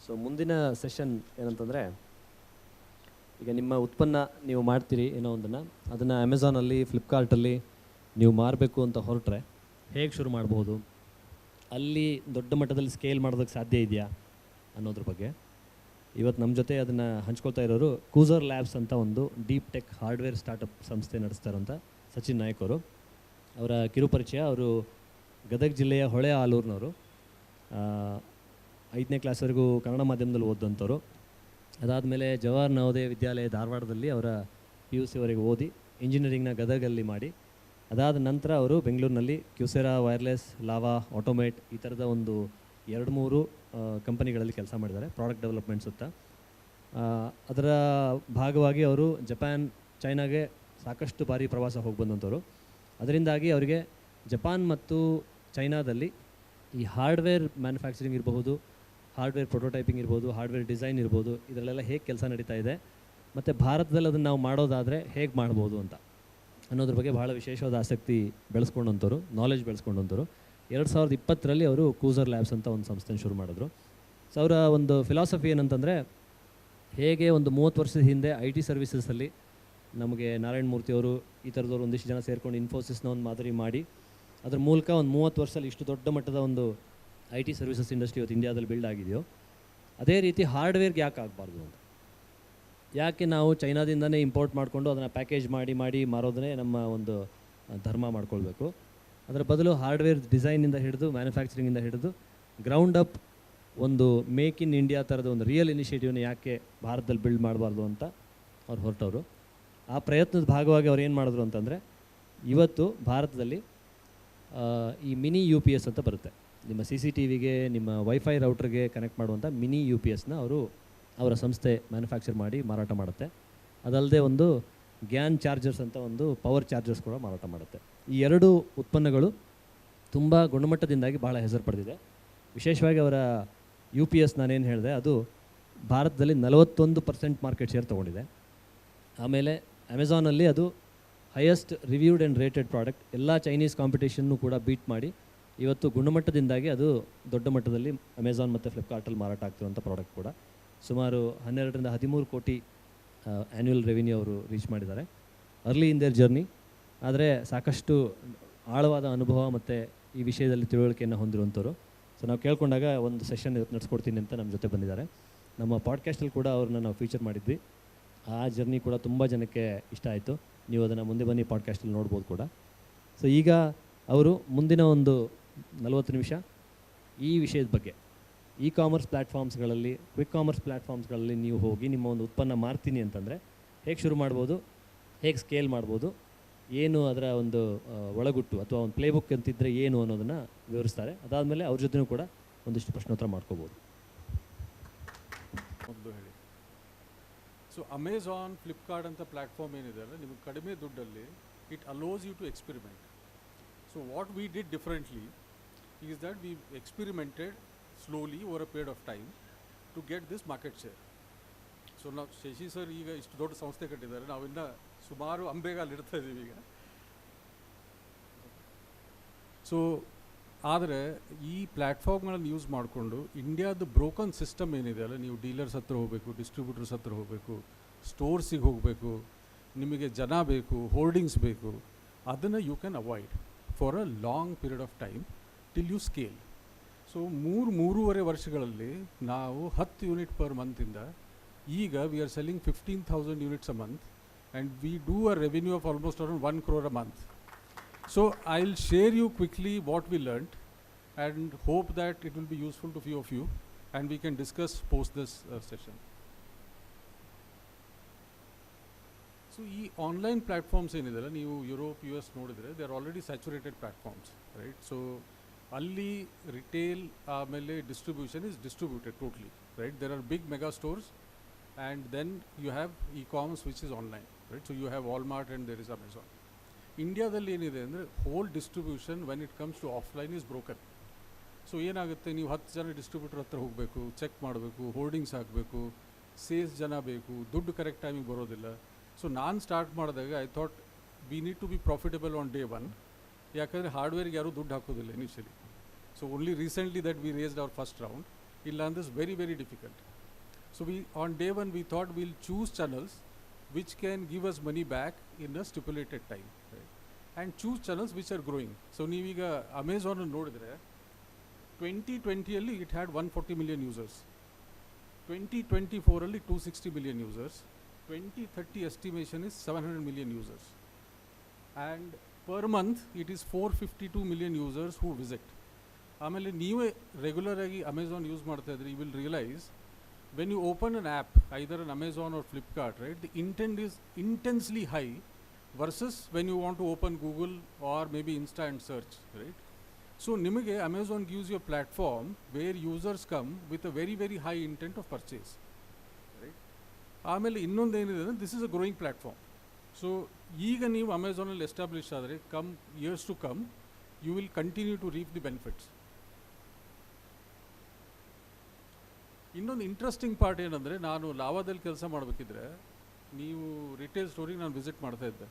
So ಮುಂದಿನ session ಏನಂತಂದರೆ, ಈಗ ನಿಮ್ಮ ಉತ್ಪನ್ನ ನೀವು ಮಾಡ್ತೀರಿ ಏನೋ ಒಂದನ್ನು, ಅದನ್ನು ಅಮೆಝಾನಲ್ಲಿ, ಫ್ಲಿಪ್ಕಾರ್ಟಲ್ಲಿ ನೀವು ಮಾರಬೇಕು ಅಂತ ಹೊರಟ್ರೆ ಹೇಗೆ ಶುರು ಮಾಡ್ಬೋದು, ಅಲ್ಲಿ ದೊಡ್ಡ ಮಟ್ಟದಲ್ಲಿ ಸ್ಕೇಲ್ ಮಾಡೋದಕ್ಕೆ ಸಾಧ್ಯ ಇದೆಯಾ ಅನ್ನೋದ್ರ ಬಗ್ಗೆ ಇವತ್ತು ನಮ್ಮ ಜೊತೆ ಅದನ್ನು ಹಂಚ್ಕೊಳ್ತಾ ಇರೋರು ಕೂಸರ್ ಲ್ಯಾಬ್ಸ್ ಅಂತ ಒಂದು ಡೀಪ್ ಟೆಕ್ ಹಾರ್ಡ್ವೇರ್ ಸ್ಟಾರ್ಟಪ್ ಸಂಸ್ಥೆ ನಡೆಸ್ತಾರಂತ ಸಚಿನ್ ನಾಯ್ಕ್ ಅವರು. ಅವರ ಕಿರುಪರಿಚಯ, ಅವರು ಗದಗ ಜಿಲ್ಲೆಯ ಹೊಳೆ ಆಲೂರಿನವರು. 5ನೇ ಕ್ಲಾಸ್ವರೆಗೂ ಕನ್ನಡ ಮಾಧ್ಯಮದಲ್ಲಿ ಓದಂಥವ್ರು. ಅದಾದಮೇಲೆ ಜವಾಹರ್ ನವೋದಯ ವಿದ್ಯಾಲಯ ಧಾರವಾಡದಲ್ಲಿ ಅವರ PUC ವರೆಗೆ ಓದಿ ಇಂಜಿನಿಯರಿಂಗ್ನ ಗದಗಲ್ಲಿ ಮಾಡಿ, ಅದಾದ ನಂತರ ಅವರು ಬೆಂಗಳೂರಿನಲ್ಲಿ ಕ್ಯೂಸೆರಾ, ವೈರ್ಲೆಸ್, ಲಾವಾ, ಆಟೋಮೇಟ್ ಈ ಥರದ ಒಂದು 2-3 ಕಂಪನಿಗಳಲ್ಲಿ ಕೆಲಸ ಮಾಡಿದ್ದಾರೆ ಪ್ರಾಡಕ್ಟ್ ಡೆವಲಪ್ಮೆಂಟ್ ಸುತ್ತ. ಅದರ ಭಾಗವಾಗಿ ಅವರು ಜಪಾನ್, ಚೈನಾಗೆ ಸಾಕಷ್ಟು ಬಾರಿ ಪ್ರವಾಸ ಹೋಗಿ ಬಂದಂಥವ್ರು. ಅದರಿಂದಾಗಿ ಅವರಿಗೆ ಜಪಾನ್ ಮತ್ತು ಚೈನಾದಲ್ಲಿ ಈ ಹಾರ್ಡ್ವೇರ್ ಮ್ಯಾನುಫ್ಯಾಕ್ಚರಿಂಗ್ ಇರಬಹುದು, ಹಾರ್ಡ್ವೇರ್ ಪ್ರೊಟೋಟೈಪಿಂಗ್ ಇರ್ಬೋದು, ಹಾರ್ಡ್ವೇರ್ ಡಿಸೈನ್ ಇರ್ಬೋದು, ಇದರಲ್ಲೆಲ್ಲ ಹೇಗೆ ಕೆಲಸ ನಡೀತಾ ಇದೆ ಮತ್ತು ಭಾರತದಲ್ಲಿ ಅದನ್ನು ನಾವು ಮಾಡೋದಾದರೆ ಹೇಗೆ ಮಾಡ್ಬೋದು ಅಂತ ಅನ್ನೋದ್ರ ಬಗ್ಗೆ ಭಾಳ ವಿಶೇಷವಾದ ಆಸಕ್ತಿ ಬೆಳೆಸ್ಕೊಂಡಂಥವ್ರು, ನಾಲೆಜ್ ಬೆಳೆಸ್ಕೊಂಡಂಥವ್ರು. 2020ರಲ್ಲಿ ಅವರು ಕೂಸರ್ ಲ್ಯಾಬ್ಸ್ ಅಂತ ಒಂದು ಸಂಸ್ಥೆನ ಶುರು ಮಾಡಿದ್ರು. ಸೊ ಅವರ ಒಂದು ಫಿಲಾಸಫಿ ಏನಂತಂದರೆ, ಹೇಗೆ ಒಂದು 30 ವರ್ಷದ ಹಿಂದೆ IT ಸರ್ವಿಸಸಲ್ಲಿ ನಮಗೆ ನಾರಾಯಣ ಮೂರ್ತಿಯವರು ಈ ಥರದವ್ರು ಒಂದಿಷ್ಟು ಜನ ಸೇರ್ಕೊಂಡು ಇನ್ಫೋಸಿಸ್ನ ಒಂದು ಮಾದರಿ ಮಾಡಿ ಅದ್ರ ಮೂಲಕ ಒಂದು 30 ವರ್ಷದಲ್ಲಿ ಇಷ್ಟು ದೊಡ್ಡ ಮಟ್ಟದ ಒಂದು IT ಸರ್ವಿಸಸ್ ಇಂಡಸ್ಟ್ರಿ ಇವತ್ತು ಇಂಡಿಯಾದಲ್ಲಿ ಬಿಲ್ಡ್ ಆಗಿದೆಯೋ, ಅದೇ ರೀತಿ ಹಾರ್ಡ್ವೇರ್ಗೆ ಯಾಕೆ ಆಗಬಾರ್ದು ಅಂತ. ಯಾಕೆ ನಾವು ಚೈನಾದಿಂದನೇ ಇಂಪೋರ್ಟ್ ಮಾಡಿಕೊಂಡು ಅದನ್ನು ಪ್ಯಾಕೇಜ್ ಮಾಡಿ ಮಾರೋದನ್ನೇ ನಮ್ಮ ಒಂದು ಧರ್ಮ ಮಾಡ್ಕೊಳ್ಬೇಕು. ಅದರ ಬದಲು ಹಾರ್ಡ್ವೇರ್ ಡಿಸೈನಿಂದ ಹಿಡಿದು ಮ್ಯಾನುಫ್ಯಾಕ್ಚರಿಂಗಿಂದ ಹಿಡಿದು ಗ್ರೌಂಡ್ ಅಪ್ ಒಂದು ಮೇಕ್ ಇನ್ ಇಂಡಿಯಾ ಥರದ ಒಂದು ರಿಯಲ್ ಇನಿಷಿಯೇಟಿವ್ನ ಯಾಕೆ ಭಾರತದಲ್ಲಿ ಬಿಲ್ಡ್ ಮಾಡಬಾರ್ದು ಅಂತ ಅವ್ರು ಹೊರಟವರು. ಆ ಪ್ರಯತ್ನದ ಭಾಗವಾಗಿ ಅವ್ರು ಏನು ಮಾಡಿದ್ರು ಅಂತಂದರೆ, ಇವತ್ತು ಭಾರತದಲ್ಲಿ ಈ ಮಿನಿ UPS ಅಂತ ಬರುತ್ತೆ. ನಿಮ್ಮ CCTVಗೆ, ನಿಮ್ಮ ವೈಫೈ ರೌಟ್ರಿಗೆ ಕನೆಕ್ಟ್ ಮಾಡುವಂಥ ಮಿನಿ UPSನ ಅವರ ಸಂಸ್ಥೆ ಮ್ಯಾನುಫ್ಯಾಕ್ಚರ್ ಮಾಡಿ ಮಾರಾಟ ಮಾಡುತ್ತೆ. ಅದಲ್ಲದೆ ಒಂದು ಗ್ಯಾನ್ ಚಾರ್ಜರ್ಸ್ ಅಂತ ಒಂದು ಪವರ್ ಚಾರ್ಜರ್ಸ್ ಕೂಡ ಮಾರಾಟ ಮಾಡುತ್ತೆ. ಈ 2 ಉತ್ಪನ್ನಗಳು ತುಂಬ ಗುಣಮಟ್ಟದಿಂದಾಗಿ ಭಾಳ ಹೆಸರು ಪಡೆದಿದೆ. ವಿಶೇಷವಾಗಿ ಅವರ UPS ನಾನೇನು ಹೇಳಿದೆ, ಅದು ಭಾರತದಲ್ಲಿ 41% ಮಾರ್ಕೆಟ್ ಶೇರ್ ತೊಗೊಂಡಿದೆ. ಆಮೇಲೆ ಅಮೆಝಾನಲ್ಲಿ ಅದು highest reviewed and rated product. ಎಲ್ಲ ಚೈನೀಸ್ ಕಾಂಪಿಟೇಷನ್ನು ಕೂಡ ಬೀಟ್ ಮಾಡಿ ಇವತ್ತು ಗುಣಮಟ್ಟದಿಂದಾಗಿ ಅದು ದೊಡ್ಡ ಮಟ್ಟದಲ್ಲಿ ಅಮೆಝಾನ್ ಮತ್ತು ಫ್ಲಿಪ್ಕಾರ್ಟಲ್ಲಿ ಮಾರಾಟ ಆಗ್ತಿರುವಂಥ ಪ್ರಾಡಕ್ಟ್ ಕೂಡ. ಸುಮಾರು 12ರಿಂದ 13 ಕೋಟಿ ಆ್ಯನ್ಯುವಲ್ ರೆವಿನ್ಯೂ ಅವರು ರೀಚ್ ಮಾಡಿದ್ದಾರೆ. ಅರ್ಲಿ ಇನ್ ದೇರ್ ಜರ್ನಿ, ಆದರೆ ಸಾಕಷ್ಟು ಆಳವಾದ ಅನುಭವ ಮತ್ತು ಈ ವಿಷಯದಲ್ಲಿ ತಿಳುವಳಿಕೆಯನ್ನು ಹೊಂದಿರುವಂಥವ್ರು. ಸೊ ನಾವು ಕೇಳ್ಕೊಂಡಾಗ ಒಂದು ಸೆಷನ್ ನಡೆಸ್ಕೊಡ್ತೀನಿ ಅಂತ ನಮ್ಮ ಜೊತೆ ಬಂದಿದ್ದಾರೆ. ನಮ್ಮ ಪಾಡ್ಕಾಸ್ಟಲ್ಲಿ ಕೂಡ ಅವ್ರನ್ನ ನಾವು ಫೀಚರ್ ಮಾಡಿದ್ವಿ. ಆ ಜರ್ನಿ ಕೂಡ ತುಂಬ ಜನಕ್ಕೆ ಇಷ್ಟ ಆಯಿತು. ನೀವು ಅದನ್ನು ಮುಂದೆ ಬನ್ನಿ ಪಾಡ್ಕಾಸ್ಟಲ್ಲಿ ನೋಡ್ಬೋದು ಕೂಡ. ಸೊ ಈಗ ಅವರು ಮುಂದಿನ ಒಂದು 40 ನಿಮಿಷ ಈ ವಿಷಯದ ಬಗ್ಗೆ, ಕಾಮರ್ಸ್ ಪ್ಲ್ಯಾಟ್ಫಾರ್ಮ್ಸ್ಗಳಲ್ಲಿ, ಕ್ವಿಕ್ ಕಾಮರ್ಸ್ ಪ್ಲ್ಯಾಟ್ಫಾರ್ಮ್ಸ್ಗಳಲ್ಲಿ ನೀವು ಹೋಗಿ ನಿಮ್ಮ ಒಂದು ಉತ್ಪನ್ನ ಮಾರ್ತೀನಿ ಅಂತಂದರೆ ಹೇಗೆ ಶುರು ಮಾಡ್ಬೋದು, ಹೇಗೆ ಸ್ಕೇಲ್ ಮಾಡ್ಬೋದು, ಏನು ಅದರ ಒಂದು ಒಳಗುಟ್ಟು ಅಥವಾ ಒಂದು ಪ್ಲೇಬುಕ್ ಅಂತಿದ್ದರೆ ಏನು ಅನ್ನೋದನ್ನು ವಿವರಿಸ್ತಾರೆ. ಅದಾದಮೇಲೆ ಅವ್ರ ಜೊತೆನೂ ಕೂಡ ಒಂದಿಷ್ಟು ಪ್ರಶ್ನೋತ್ತರ ಮಾಡ್ಕೋಬೋದು. ಮೊದಲು ಹೇಳಿ. ಸೊ ಅಮೆಝಾನ್, ಫ್ಲಿಪ್ಕಾರ್ಟ್ ಅಂತ ಪ್ಲ್ಯಾಟ್ಫಾರ್ಮ್ ಏನಿದೆ ಅಲ್ಲ, ನಿಮಗೆ ಕಡಿಮೆ ದುಡ್ಡಲ್ಲಿ it allows you to experiment. So what we did differently is that we experimented slowly over a period of time to get this market share. So ನಾವು ಶಶಿ ಸರ್ ಈಗ ಇಷ್ಟು ದೊಡ್ಡ ಸಂಸ್ಥೆ ಕಟ್ಟಿದ್ದಾರೆ, ನಾವಿನ್ನ ಸುಮಾರು ಅಂಬೆಗಾಲು ಇಡ್ತಾ ಇದ್ದೀವಿ ಈಗ. ಸೊ ಆದರೆ ಈ ಪ್ಲ್ಯಾಟ್ಫಾರ್ಮ್ಗಳನ್ನು ಯೂಸ್ ಮಾಡಿಕೊಂಡು ಇಂಡಿಯಾದ ಬ್ರೋಕನ್ ಸಿಸ್ಟಮ್ ಏನಿದೆ ಅಲ್ಲ, ನೀವು ಡೀಲರ್ಸ್ ಹತ್ರ ಹೋಗಬೇಕು, ಡಿಸ್ಟ್ರಿಬ್ಯೂಟರ್ಸ್ ಹತ್ರ ಹೋಗಬೇಕು, ಸ್ಟೋರ್ಸಿಗೆ ಹೋಗಬೇಕು, ನಿಮಗೆ ಜನ ಬೇಕು, ಹೋರ್ಡಿಂಗ್ಸ್ ಬೇಕು, ಅದನ್ನು you can avoid for a long period of time till you scale. So 3-3.5 ವರ್ಷಗಳಲ್ಲಿ ನಾವು 10 ಯೂನಿಟ್ ಪರ್ ಮಂತಿಂದ ಈಗ we are selling 15,000 units a month and we do a revenue of almost around 1 crore a month. So I'll share you quickly what we learnt and hope that it will be useful to few of you and we can discuss post this session. So ಈ online platforms ಏನಿದೆಲ್ಲ, ನೀವು Europe, US ನೋಡಿದರೆ they are already saturated platforms, right? So ಅಲ್ಲಿ retail ಆಮೇಲೆ distribution is distributed totally, right? There are big mega stores and then you have commerce which is online, right? So you have Walmart and there is Amazon. ಇಂಡಿಯಾದಲ್ಲಿ ಏನಿದೆ ಅಂದರೆ whole distribution when it comes to offline is broken. So ಏನಾಗುತ್ತೆ, ನೀವು 10 ಜನ distributor ಹತ್ರ ಹೋಗಬೇಕು, check ಮಾಡಬೇಕು, hoardings ಹಾಕಬೇಕು, ಸೇಲ್ಸ್ ಜನ ಬೇಕು, ದುಡ್ಡು ಕರೆಕ್ಟ್ ಟೈಮಿಗೆ ಬರೋದಿಲ್ಲ. ಸೊ ನಾನು ಸ್ಟಾರ್ಟ್ ಮಾಡಿದಾಗ I thought we need to be profitable on day 1, ಯಾಕಂದರೆ ಹಾರ್ಡ್ವೇರ್ಗೆ ಯಾರೂ ದುಡ್ಡು ಹಾಕೋದಿಲ್ಲ initially. So only recently that we raised our first round Illandre is very, very difficult. So we, on day one, we thought we'll choose channels which can give us money back in a stipulated time, right? And choose channels which are growing. So neeviga Amazon nodidre 2020 alli it had 140 million users. 2024 alli 260 million users. 2030 estimation is 700 million users. And per month it is 452 million users who visit. ಆಮೇಲೆ ನೀವೇ regular ಆಗಿ Amazon use ಮಾಡ್ತಾ ಇದ್ರೆ you will realise when you open an app either on Amazon or Flipkart right the intent is intensely high versus when you want to open Google or maybe Insta and search right so ನಿಮಗೆ Amazon gives you platform where users come with a very very high intent of purchase right ಆಮೇಲೆ ಇನ್ನೊಂದು ಏನಿದೆ ಅಂದರೆ this is a growing platform so ಈಗ ನೀವು ಅಮೆಝಾನಲ್ಲಿ establish ಆದರೆ come years to come you will continue to reap the benefits. ಇನ್ನೊಂದು interesting part ಏನಂದರೆ ನಾನು ಲಾವಾದಲ್ಲಿ ಕೆಲಸ ಮಾಡಬೇಕಿದ್ರೆ ನೀವು ರಿಟೇಲ್ ಸ್ಟೋರಿಗೆ ನಾನು ವಿಸಿಟ್ ಮಾಡ್ತಾ ಇದ್ದೆ.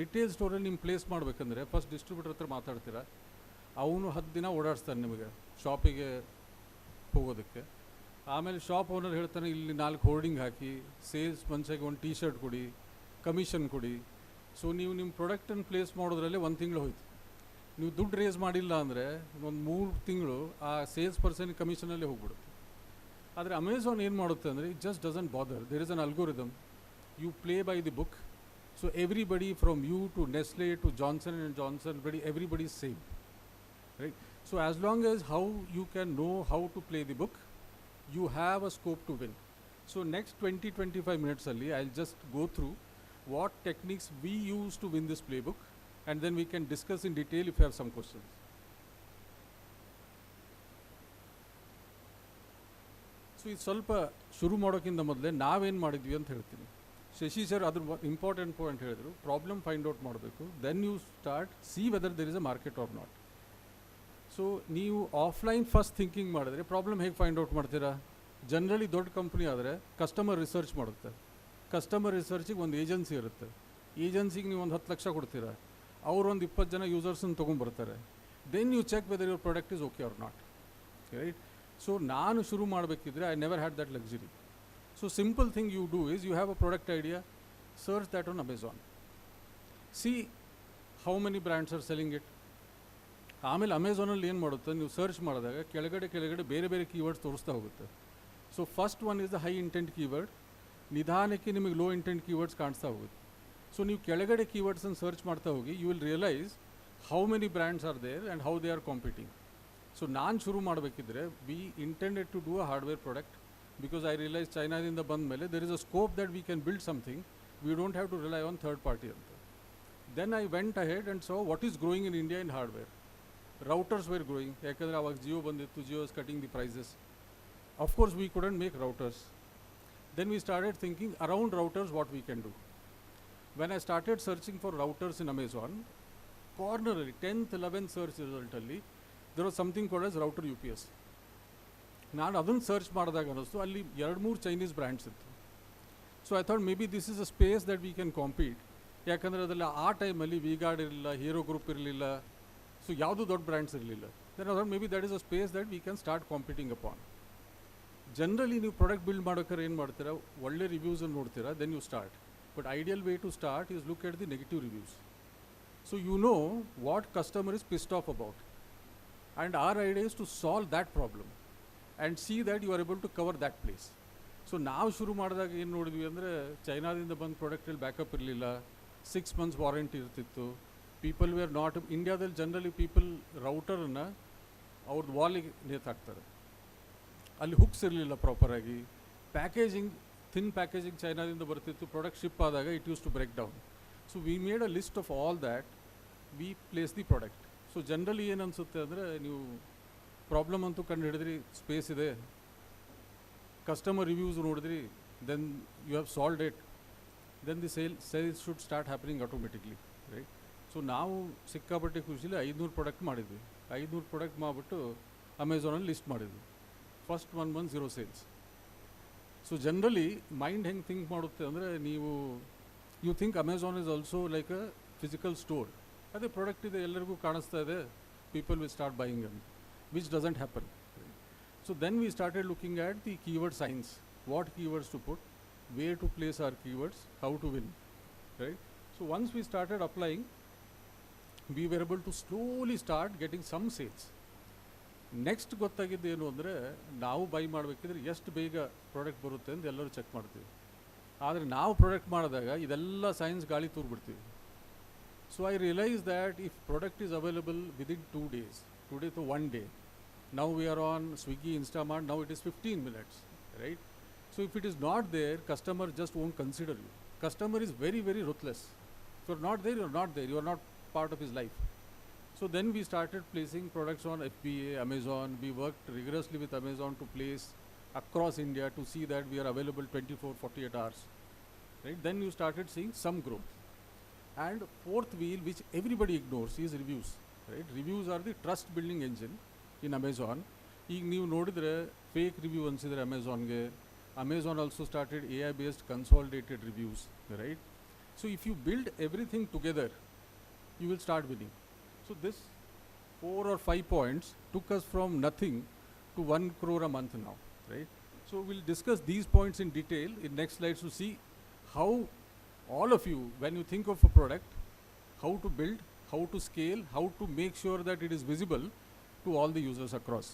ರಿಟೇಲ್ ಸ್ಟೋರಲ್ಲಿ ನಿಮ್ಮ ಪ್ಲೇಸ್ ಮಾಡಬೇಕಂದ್ರೆ ಫಸ್ಟ್ ಡಿಸ್ಟ್ರಿಬ್ಯೂಟರ್ ಹತ್ರ ಮಾತಾಡ್ತೀರಾ, ಅವನು 10 ದಿನ ಓಡಾಡಿಸ್ತಾನೆ ನಿಮಗೆ ಶಾಪಿಗೆ ಹೋಗೋದಕ್ಕೆ. ಆಮೇಲೆ ಶಾಪ್ ಓನರ್ ಹೇಳ್ತಾನೆ ಇಲ್ಲಿ 4 ಹೋರ್ಡಿಂಗ್ ಹಾಕಿ ಸೇಲ್ಸ್ ಮನುಷ್ಯಗೆ ಒಂದು ಟೀ ಶರ್ಟ್ ಕೊಡಿ, ಕಮಿಷನ್ ಕೊಡಿ. ಸೊ ನೀವು ನಿಮ್ಮ ಪ್ರಾಡಕ್ಟನ್ನು ಪ್ಲೇಸ್ ಮಾಡೋದ್ರಲ್ಲೇ 1 ತಿಂಗಳು ಹೋಯ್ತು. ನೀವು ದುಡ್ಡು ರೇಸ್ ಮಾಡಿಲ್ಲ ಅಂದರೆ ಒಂದು 3 ತಿಂಗಳು ಆ ಸೇಲ್ಸ್ ಪರ್ಸನ್ ಕಮಿಷನಲ್ಲೇ ಹೋಗ್ಬಿಡುತ್ತೆ. ಆದರೆ ಅಮೆಝಾನ್ ಏನು ಮಾಡುತ್ತೆ ಅಂದರೆ it just doesn't bother. There is an algorithm, you play by the book. So everybody from you to Nestle to Johnson and Johnson everybody is same, right? So as long as how you can know how to play the book, you have a scope to win. So next 20-25 minutes alli I'll just go through what techniques we use to win this playbook, and then we can discuss in detail if you have some questions. So ಇದು ಸ್ವಲ್ಪ ಶುರು ಮಾಡೋಕ್ಕಿಂತ ಮೊದಲೇ ನಾವೇನು ಮಾಡಿದ್ವಿ ಅಂತ ಹೇಳ್ತೀನಿ. Shashi sir ಅದ್ರ ಇಂಪಾರ್ಟೆಂಟ್ ಪಾಯಿಂಟ್ ಹೇಳಿದ್ರು, ಪ್ರಾಬ್ಲಮ್ ಫೈಂಡ್ ಔಟ್ ಮಾಡಬೇಕು, then you start see whether there is a market or not. So ನೀವು ಆಫ್ಲೈನ್ ಫಸ್ಟ್ ಥಿಂಕಿಂಗ್ ಮಾಡಿದ್ರೆ ಪ್ರಾಬ್ಲಮ್ ಹೇಗೆ ಫೈಂಡ್ ಔಟ್ ಮಾಡ್ತೀರಾ? ಜನರಲಿ ದೊಡ್ಡ ಕಂಪ್ನಿ ಆದರೆ ಕಸ್ಟಮರ್ ರಿಸರ್ಚ್ ಮಾಡುತ್ತೆ. ಕಸ್ಟಮರ್ ರಿಸರ್ಚಿಗೆ ಒಂದು ಏಜೆನ್ಸಿ ಇರುತ್ತೆ. ಏಜೆನ್ಸಿಗೆ ನೀವು ಒಂದು 10 ಲಕ್ಷ ಕೊಡ್ತೀರಾ, ಅವರು ಒಂದು 20 ಜನ ಯೂಸರ್ಸನ್ನು ತೊಗೊಂಡ್ಬರ್ತಾರೆ. Then you check whether your product is okay or not, right? So ನಾನು ಶುರು ಮಾಡಬೇಕಿದ್ರೆ I never had that luxury. So simple thing you do is you have a product idea, search that on Amazon, see how many brands are selling it. ಆಮೇಲೆ ಅಮೆಝಾನಲ್ಲಿ ಏನು ಮಾಡುತ್ತೆ, ನೀವು search ಮಾಡಿದಾಗ ಕೆಳಗಡೆ ಬೇರೆ ಬೇರೆ ಕೀವರ್ಡ್ಸ್ ತೋರಿಸ್ತಾ ಹೋಗುತ್ತೆ. So first one is the high intent keyword. ನಿಧಾನಕ್ಕೆ ನಿಮಗೆ ಲೋ ಇಂಟೆಂಟ್ ಕೀವರ್ಡ್ಸ್ ಕಾಣಿಸ್ತಾ ಹೋಗುತ್ತೆ. ಸೊ ನೀವು ಕೆಳಗಡೆ ಕೀವರ್ಡ್ಸನ್ನು ಸರ್ಚ್ ಮಾಡ್ತಾ ಹೋಗಿ you will realise how many brands are there and how they are competing. So ನಾನು ಶುರು ಮಾಡಬೇಕಿದ್ರೆ we intended to do a hardware product, because I realise ಚೈನಾದಿಂದ ಬಂದ ಮೇಲೆ there is a scope that we can build something, we don't have to rely on third party ಅಂತ. Then I went ahead and so what is growing in India in hardware. Routers were growing, ಯಾಕಂದರೆ ಅವಾಗ ಜಿಯೋ ಬಂದಿತ್ತು, Jio is cutting the prices. Of course we couldn't make routers. Then we started thinking around routers what we can do. When I started searching for routers in Amazon, corner 10th 11th search result alli there was something called as router UPS. ನಾನು ಅದನ್ನು search ಮಾಡಿದಾಗ ಅನ್ನಿಸ್ತು ಅಲ್ಲಿ 2-3 Chinese brands ಇತ್ತು. So I thought may be this is a space that we can compete. ಯಾಕಂದರೆ ಅದರಲ್ಲಿ ಆ ಟೈಮಲ್ಲಿ ವಿಗಾರ್ಡ್ ಇರಲಿಲ್ಲ, ಹೀರೋ ಗ್ರೂಪ್ ಇರಲಿಲ್ಲ, ಸೊ ಯಾವುದೂ ದೊಡ್ಡ ಬ್ರ್ಯಾಂಡ್ಸ್ ಇರಲಿಲ್ಲ. Then I thought maybe that is a space that we can start competing upon. Generally ನೀವು ಪ್ರಾಡಕ್ಟ್ ಬಿಲ್ಡ್ ಮಾಡೋಕ್ಕಾರೆ ಏನು ಮಾಡ್ತೀರಾ, ಒಳ್ಳೆ ರಿವ್ಯೂಸನ್ನು ನೋಡ್ತೀರಾ, then you start. But ideal way to start is look at the negative reviews. So you know what customer is pissed off about, and our idea is to solve that problem and see that you are able to cover that place. So ನಾವು ಶುರು ಮಾಡಿದಾಗ ಏನು ನೋಡಿದ್ವಿ ಅಂದರೆ ಚೈನಾದಿಂದ ಬಂದ ಪ್ರಾಡಕ್ಟಲ್ಲಿ backup ಇರಲಿಲ್ಲ, 6 months warranty ಇರ್ತಿತ್ತು. People were not, ಇಂಡಿಯಾದಲ್ಲಿ ಜನರಲಿ ಪೀಪಲ್ ರೌಟರನ್ನು ಅವ್ರದ್ದು ವಾಲಿಗೆ ನೇತಾಕ್ತಾರೆ, ಅಲ್ಲಿ ಹುಕ್ಸ್ ಇರಲಿಲ್ಲ ಪ್ರಾಪರಾಗಿ. ಪ್ಯಾಕೇಜಿಂಗ್ ಥಿನ್ ಪ್ಯಾಕೇಜಿಂಗ್ ಚೈನಾದಿಂದ ಬರ್ತಿತ್ತು, ಪ್ರಾಡಕ್ಟ್ ಶಿಪ್ ಆದಾಗ it used to break down. So we made a list of all that, we place the product. So generally ಏನು ಅನಿಸುತ್ತೆ ಅಂದರೆ ನೀವು ಪ್ರಾಬ್ಲಮ್ ಅಂತೂ ಕಂಡು ಹಿಡಿದ್ರಿ, ಸ್ಪೇಸ್ ಇದೆ, ಕಸ್ಟಮರ್ ರಿವ್ಯೂಸ್ ನೋಡಿದ್ರಿ, then you have solved it, then the sales should start happening automatically, right? So ನಾವು ಸಿಕ್ಕಾಪಟ್ಟೆ ಖುಷಿಲಿ 500 ಪ್ರಾಡಕ್ಟ್ ಮಾಡಿದ್ವಿ. 500 ಪ್ರಾಡಕ್ಟ್ ಮಾಡಿಬಿಟ್ಟು ಅಮೆಝಾನಲ್ಲಿ ಲಿಸ್ಟ್ ಮಾಡಿದ್ವಿ. First 1 month 0 sales. So generally mind ಹೆಂಗೆ ಥಿಂಕ್ ಮಾಡುತ್ತೆ ಅಂದರೆ ನೀವು you think Amazon is also like a physical store. ಅದೇ ಪ್ರಾಡಕ್ಟ್ ಇದೆ, ಎಲ್ಲರಿಗೂ ಕಾಣಿಸ್ತಾ ಇದೆ, ಪೀಪಲ್ ವಿಲ್ ಸ್ಟಾರ್ಟ್ ಬೈಯಿಂಗ್ ಅಂತ, which doesn't happen. So then we started looking at the keyword science, what keywords to put, where to place our keywords, how to win, right? So once we started applying, we were able to slowly start getting some sales. Next ಗೊತ್ತಾಗಿದ್ದು ಏನು ಅಂದರೆ, ನಾವು by ಮಾಡಬೇಕಿದ್ರೆ ಎಷ್ಟು ಬೇಗ product ಬರುತ್ತೆ ಅಂತ ಎಲ್ಲರೂ check ಮಾಡ್ತೀವಿ. ಆದರೆ ನಾವು ಪ್ರಾಡಕ್ಟ್ ಮಾಡಿದಾಗ ಇದೆಲ್ಲ ಸೈನ್ಸ್ ಗಾಳಿ ತೂರ್ಬಿಡ್ತೀವಿ. So I realise that if product is available within 2 days, today to 1 day, now we are on Swiggy, Instamart, now it is 15 minutes, right? So if it is not there, customer just won't consider you. Customer is very, very ruthless. If you're not there, you're not there. You are not part of his life. So then we started placing products on FBA, Amazon. We worked rigorously with Amazon to place across India to see that we are available 24-48 hours. Right? Then you started seeing some growth. And fourth wheel, which everybody ignores, is reviews. Right? Reviews are the trust building engine in Amazon. ಈಗ ನೀವು ನೋಡಿದ್ರೆ fake review ಅನ್ಸಿದ್ರೆ ಅಮೆಝಾನ್ಗೆ, Amazon also started AI based consolidated reviews, right? So if you build everything together, you will start winning. So this 4 or 5 points took us from nothing to 1 crore a month now, right? So we'll discuss these points in detail in next slides to see how all of you, when you think of a product, how to build, how to scale, how to make sure that it is visible to all the users across.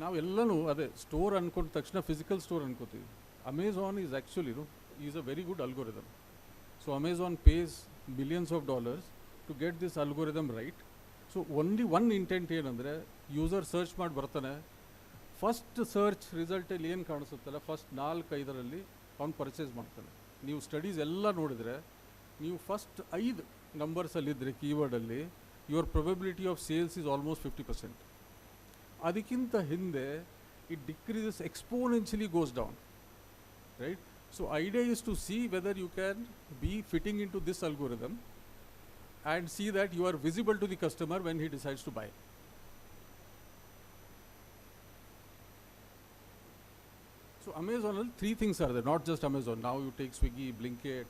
ನಾವು ಎಲ್ಲನೂ ಅದೇ store ಅನ್ಕೊಂಡ ತಕ್ಷಣ physical store ಅನ್ಕೋತೀವಿ. Amazon is actually is a very good algorithm. So Amazon pays billions of dollars to get this algorithm right. So only one intent ಏನಂದರೆ, user search ಮಾಡಿ ಬರ್ತಾನೆ, first search ರಿಸಲ್ಟಲ್ಲಿ ಏನು ಕಾಣಿಸುತ್ತಲ್ಲ ಫಸ್ಟ್ 4-5ರಲ್ಲಿ ಅವ್ನು purchase ಮಾಡ್ತಾನೆ. ನೀವು studies ಎಲ್ಲ ನೋಡಿದರೆ, ನೀವು ಫಸ್ಟ್ 5 ನಂಬರ್ಸಲ್ಲಿದ್ದರೆ ಕೀವರ್ಡಲ್ಲಿ, your probability of sales is almost 50%. ಅದಕ್ಕಿಂತ ಹಿಂದೆ it decreases exponentially goes down, right? So idea is to see whether you can be fitting in to this algorithm and see that you are visible to the customer when he decides to buy. So ಅಮೆಝಾನಲ್ಲಿ 3 things are there, not just Amazon. Now you take Swiggy, Blinkit,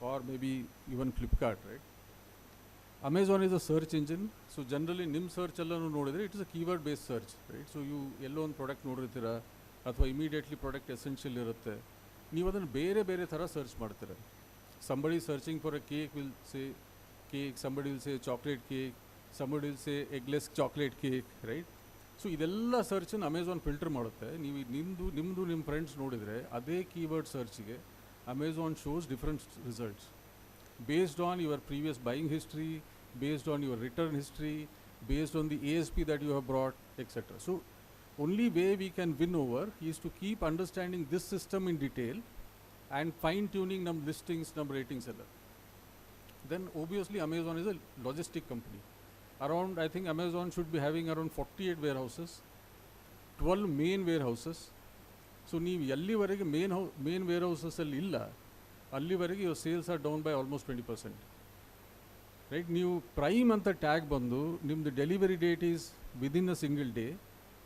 or maybe even Flipkart, right? Amazon is a search engine. So generally ನಿಮ್ಮ search ಎಲ್ಲನೂ ನೋಡಿದರೆ it is a keyword based search, right? So you ಎಲ್ಲೋ ಒಂದು product ನೋಡಿರ್ತೀರ ಅಥವಾ immediately product essential ಇರುತ್ತೆ, ನೀವು ಅದನ್ನು ಬೇರೆ ಬೇರೆ ಥರ ಸರ್ಚ್ ಮಾಡ್ತೀರ. Somebody searching for a cake will say cake, somebody will say chocolate cake, somebody will say eggless chocolate cake, right? So ಇದೆಲ್ಲ ಸರ್ಚನ್ನು ಅಮೆಝಾನ್ ಫಿಲ್ಟರ್ ಮಾಡುತ್ತೆ. ನೀವು ನಿಮ್ಮದು ನಿಮ್ಮ ಫ್ರೆಂಡ್ಸ್ ನೋಡಿದರೆ ಅದೇ ಕೀವರ್ಡ್ ಸರ್ಚಿಗೆ Amazon shows different results based on your previous buying history, based on your return history, based on the ASP that you have brought, etc. So only way we can win over is to keep understanding this system in detail and fine tuning num listings, num ratings ಎಲ್ಲ. Then obviously Amazon is a logistic company. Around, I think Amazon should be having around 48 warehouses, 12 main warehouses. So ನೀವು ಎಲ್ಲಿವರೆಗೆ main ವೇರ್ಹೌಸಸ್ಸಲ್ಲಿ ಇಲ್ಲ ಅಲ್ಲಿವರೆಗೆ your sales are down by almost 20%, right? ನೀವು prime ಅಂತ tag ಬಂದು ನಿಮ್ಮದು delivery date is within a single day,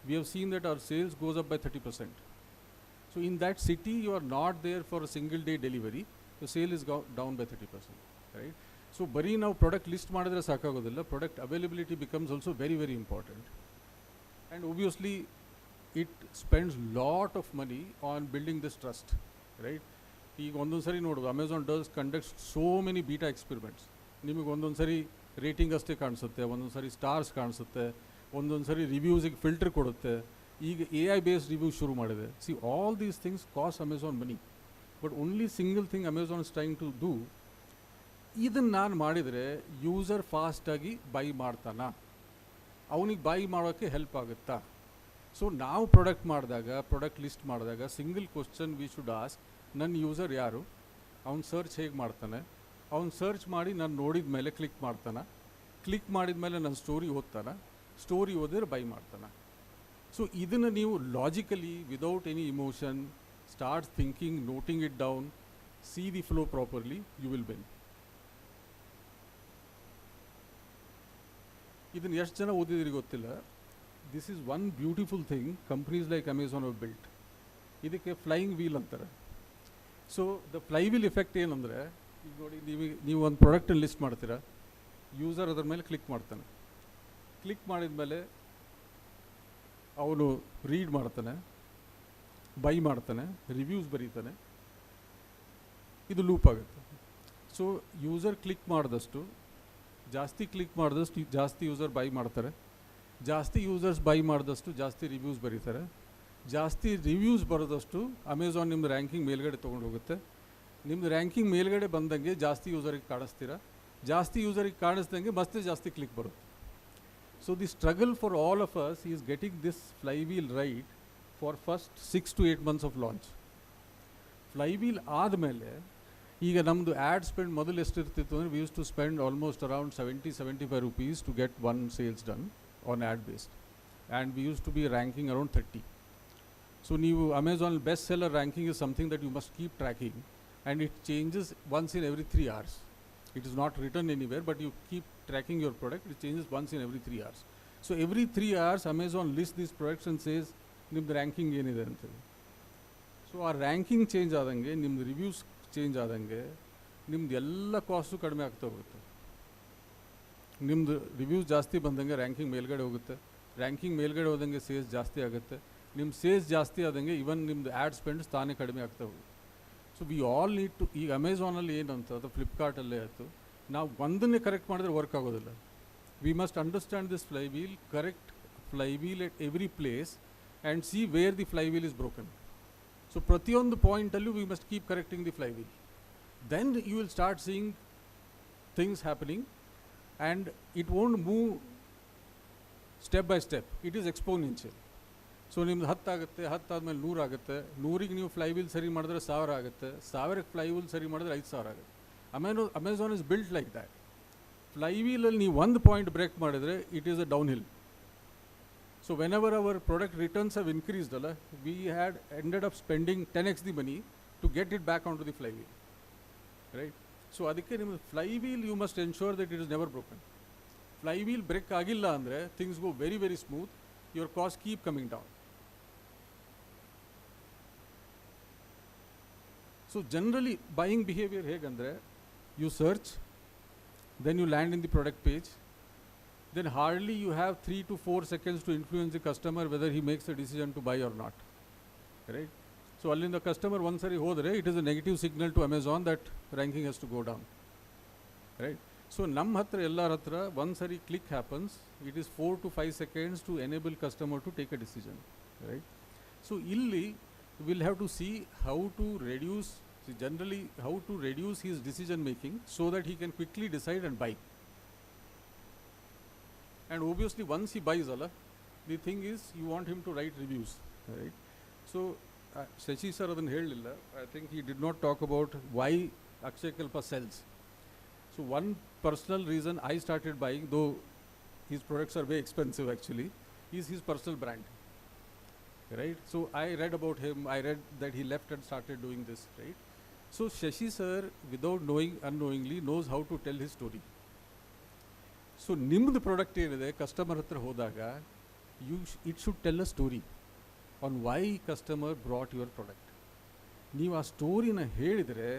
we have seen that our sales goes up by 30%. So in that city you are not there for a single day delivery, the sale is down by 30%, right? So ಬರೀ ನಾವು product list ಮಾಡಿದ್ರೆ ಸಾಕಾಗೋದಿಲ್ಲ, product availability becomes also very very important. And obviously it spends lot of money on building this trust, right? ಈಗ ಒಂದೊಂದು ಸರಿ ನೋಡು, Amazon does conduct so many beta experiments. ನಿಮಗೆ ಒಂದೊಂದು ಸರಿ ರೇಟಿಂಗ್ ಅಷ್ಟೇ ಕಾಣಿಸುತ್ತೆ, ಒಂದೊಂದು ಸರಿ ಸ್ಟಾರ್ಸ್ ಕಾಣಿಸುತ್ತೆ, ಒಂದೊಂದು ಸರಿ ರಿವ್ಯೂಸಿಗೆ ಫಿಲ್ಟರ್ ಕೊಡುತ್ತೆ. ಈಗ AI ಬೇಸ್ಡ್ ರಿವ್ಯೂಸ್ ಶುರು ಮಾಡಿದೆ. See all these things cost Amazon money, but only single thing Amazon is trying to do, ಇದನ್ನು ನಾನು ಮಾಡಿದರೆ ಯೂಸರ್ ಫಾಸ್ಟಾಗಿ ಬೈ ಮಾಡ್ತಾನ, ಅವನಿಗೆ ಬೈ ಮಾಡೋಕ್ಕೆ ಹೆಲ್ಪ್ ಆಗುತ್ತಾ? ಸೊ ನಾವು ಪ್ರಾಡಕ್ಟ್ ಮಾಡಿದಾಗ, ಪ್ರಾಡಕ್ಟ್ ಲಿಸ್ಟ್ ಮಾಡಿದಾಗ single question we should ask, ನನ್ನ ಯೂಸರ್ ಯಾರು, ಅವ್ನು ಸರ್ಚ್ ಹೇಗೆ ಮಾಡ್ತಾನೆ, ಅವ್ನು ಸರ್ಚ್ ಮಾಡಿ ನಾನು ನೋಡಿದ ಮೇಲೆ ಕ್ಲಿಕ್ ಮಾಡ್ತಾನೆ, ಕ್ಲಿಕ್ ಮಾಡಿದ ಮೇಲೆ ನನ್ನ ಸ್ಟೋರಿ ಓದ್ತಾನೆ, ಸ್ಟೋರಿ ಓದಿದ್ರೆ ಬೈ ಮಾಡ್ತಾನೆ. ಸೊ ಇದನ್ನು ನೀವು logically without any emotion start thinking, noting it down, see the flow properly, you will win. ಇದನ್ನು ಎಷ್ಟು ಜನ ಓದಿದ್ರಿ ಗೊತ್ತಿಲ್ಲ. This is one beautiful thing companies like Amazon have built. ಇದಕ್ಕೆ ಫ್ಲೈಯಿಂಗ್ ವೀಲ್ ಅಂತಾರೆ. ಸೊ ದ ಫ್ಲೈವೀಲ್ ಎಫೆಕ್ಟ್ ಏನಂದರೆ, ಈಗ ನೋಡಿ, ನೀವು ಒಂದು ಪ್ರಾಡಕ್ಟನ್ನು ಲಿಸ್ಟ್ ಮಾಡ್ತೀರಾ, ಯೂಸರ್ ಅದರ ಮೇಲೆ ಕ್ಲಿಕ್ ಮಾಡ್ತಾನೆ, ಕ್ಲಿಕ್ ಮಾಡಿದ ಮೇಲೆ ಅವನು ರೀಡ್ ಮಾಡ್ತಾನೆ, ಬೈ ಮಾಡ್ತಾನೆ, ರಿವ್ಯೂಸ್ ಬರೀತಾನೆ, ಇದು ಲೂಪ್ ಆಗುತ್ತೆ. ಸೊ ಯೂಸರ್ ಕ್ಲಿಕ್ ಮಾಡಿದಷ್ಟು ಜಾಸ್ತಿ ಯೂಸರ್ ಬೈ ಮಾಡ್ತಾರೆ, ಜಾಸ್ತಿ ಯೂಸರ್ಸ್ ಬೈ ಮಾಡಿದಷ್ಟು ಜಾಸ್ತಿ ರಿವ್ಯೂಸ್ ಬರೀತಾರೆ, ಜಾಸ್ತಿ ರಿವ್ಯೂಸ್ ಬರೋದಷ್ಟು ಅಮೆಝಾನ್ ನಿಮ್ಮದು ರ್ಯಾಂಕಿಂಗ್ ಮೇಲ್ಗಡೆ ತೊಗೊಂಡು ಹೋಗುತ್ತೆ. ನಿಮ್ಮದು ರ್ಯಾಂಕಿಂಗ್ ಮೇಲ್ಗಡೆ ಬಂದಂಗೆ ಜಾಸ್ತಿ ಯೂಸರಿಗೆ ಕಾಣಿಸ್ತೀರ, ಜಾಸ್ತಿ ಯೂಸರಿಗೆ ಕಾಣಿಸ್ದಂಗೆ ಮತ್ತೆ ಜಾಸ್ತಿ ಕ್ಲಿಕ್ ಬರುತ್ತೆ. So the struggle for all of us is getting this flywheel right for first 6 to 8 months of launch. Flywheel ಆದಮೇಲೆ ಈಗ ನಮ್ಮದು ಆ್ಯಡ್ ಸ್ಪೆಂಡ್ ಮೊದಲು ಎಷ್ಟಿರ್ತಿತ್ತು ಅಂದರೆ we use to spend almost around 70-75 rupees to get 1 sales done on ad based, and we use to be ranking around 30. So ನೀವು Amazon best seller ranking is something that you must keep tracking, and it changes once in every 3 hours. It is not written anywhere, but you keep tracking your product. It changes once in every 3 hours. So every 3 hours, Amazon lists these products and says, nimdu ranking ಏನಿದೆ ಅಂತೇಳಿ. So ಆ ranking change ಆದಂಗೆ, ನಿಮ್ಮದು reviews change ಆದಂಗೆ, ನಿಮ್ದು ಎಲ್ಲ cost ಕಡಿಮೆ ಆಗ್ತಾ ಹೋಗುತ್ತೆ. ನಿಮ್ಮದು ರಿವ್ಯೂಸ್ ಜಾಸ್ತಿ ಬಂದಂಗೆ ರ್ಯಾಂಕಿಂಗ್ ಮೇಲ್ಗಡೆ ಹೋಗುತ್ತೆ, ರ್ಯಾಂಕಿಂಗ್ ಮೇಲ್ಗಡೆ ಹೋದಂಗೆ ಸೇಲ್ಸ್ ಜಾಸ್ತಿ ಆಗುತ್ತೆ, ನಿಮ್ಮ ಸೇಲ್ಸ್ ಜಾಸ್ತಿ ಆದಂಗೆ ಇವನ್ ನಿಮ್ಮದು ಆ್ಯಡ್ ಸ್ಪೆಂಡ್ಸ್ ತಾನೇ ಕಡಿಮೆ ಆಗ್ತಾ ಹೋಗುತ್ತೆ. So we all need to, ಈಗ ಅಮೆಝಾನಲ್ಲಿ ಏನಂತ ಅಥವಾ ಫ್ಲಿಪ್ಕಾರ್ಟಲ್ಲೇ ಆಯಿತು, ನಾವು ಒಂದನ್ನೇ ಕರೆಕ್ಟ್ ಮಾಡಿದ್ರೆ ವರ್ಕ್ ಆಗೋದಿಲ್ಲ. We must understand this flywheel, correct flywheel at every place and see where the flywheel is broken. So ಪ್ರತಿಯೊಂದು ಪಾಯಿಂಟಲ್ಲೂ we must keep correcting the flywheel. Then you will start seeing things happening and it won't move step by step, it is exponential. So ನಿಮ್ದು 10 ಆಗುತ್ತೆ, 10 ಆದಮೇಲೆ 100 ಆಗುತ್ತೆ, 100ಗೆ ನೀವು flywheel ಸರಿ ಮಾಡಿದ್ರೆ 1000 ಆಗುತ್ತೆ, 1000ಕ್ಕೆ ಫ್ಲೈವೀಲ್ ಸರಿ ಮಾಡಿದ್ರೆ 5000 ಆಗುತ್ತೆ. Amazon is built like that. ಫ್ಲೈವೀಲಲ್ಲಿ ನೀವು ಒಂದು ಪಾಯಿಂಟ್ ಬ್ರೇಕ್ ಮಾಡಿದರೆ it is a downhill. So whenever our product returns have increased ಅಲ್ಲ, we had ended up spending 10x the money to get it back on to the flywheel, right? So ಅದಕ್ಕೆ ನಿಮ್ಮದು flywheel you must ensure that it is never broken. Flywheel break ಆಗಿಲ್ಲ ಅಂದರೆ things go very very smooth, your cost keep coming down. So generally buying behaviour ಹೇಗಂದರೆ, you search, then you land in the product page, then hardly you have 3 to 4 seconds to influence the customer whether he makes a decision to buy or not, right? So allinda customer once hodre, it is a negative signal to Amazon that ranking has to go down, right? So nam hatra ellar hatra once click happens, it is 4 to 5 seconds to enable customer to take a decision, right? So illi we will have to see how to reduce, generally how to reduce his decision making so that he can quickly decide and buy. And obviously once he buys, the thing is you want him to write reviews, right? So Shashi sir adannu helilla, I think he did not talk about why Akshay Kalpa sells. So one personal reason I started buying, though his products are very expensive actually, is his personal brand, right? So I read about him, I read that he left and started doing this, right? So Shashi sir, without knowing, unknowingly knows how to tell his story. So ನಿಮ್ಮದು product ಏನಿದೆ customer ಹತ್ರ ಹೋದಾಗ it should tell a story on why customer bought your product. ನೀವು ಆ ಸ್ಟೋರಿನ ಹೇಳಿದರೆ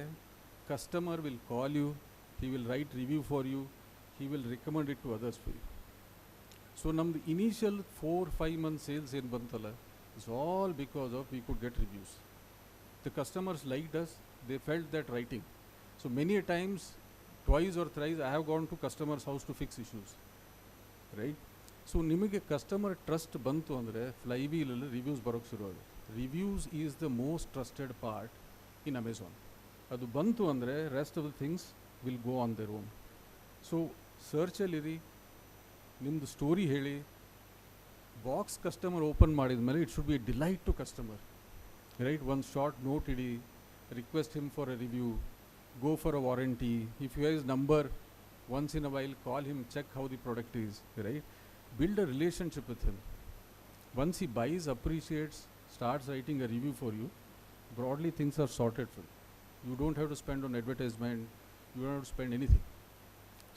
customer will call you, he will write review for you, he will recommend it to others for you. So ನಮ್ಮದು initial 4-5 months sales ಏನು ಬಂತಲ್ಲ, it's all because of we could get reviews. The customers liked us, they felt that writing. So many a times, twice or thrice I have gone to customers' house to fix issues, right? So ನಿಮಗೆ customer trust ಬಂತು ಅಂದರೆ ಫ್ಲೈವೀಲಲ್ಲಿ reviews ಬರೋಕ್ಕೆ ಶುರು ಆಗುತ್ತೆ. Reviews is the most trusted part in Amazon. ಅದು ಬಂತು ಅಂದರೆ rest of the things will go on their own. So ಸರ್ಚಲ್ಲಿರಿ, ನಿಮ್ಮದು ಸ್ಟೋರಿ ಹೇಳಿ, ಬಾಕ್ಸ್ ಕಸ್ಟಮರ್ ಓಪನ್ ಮಾಡಿದ ಮೇಲೆ it should be a delight to customer, right? ಒಂದು ಶಾರ್ಟ್ ನೋಟ್ ಇಡಿ, request him for a review, go for a warranty. If you have his number, once in a while call him, check how the product is, right? Build a relationship with him. Once he buys, appreciates, starts writing a review for you, broadly things are sorted for you. You don't have to spend on advertisement, you don't have to spend anything.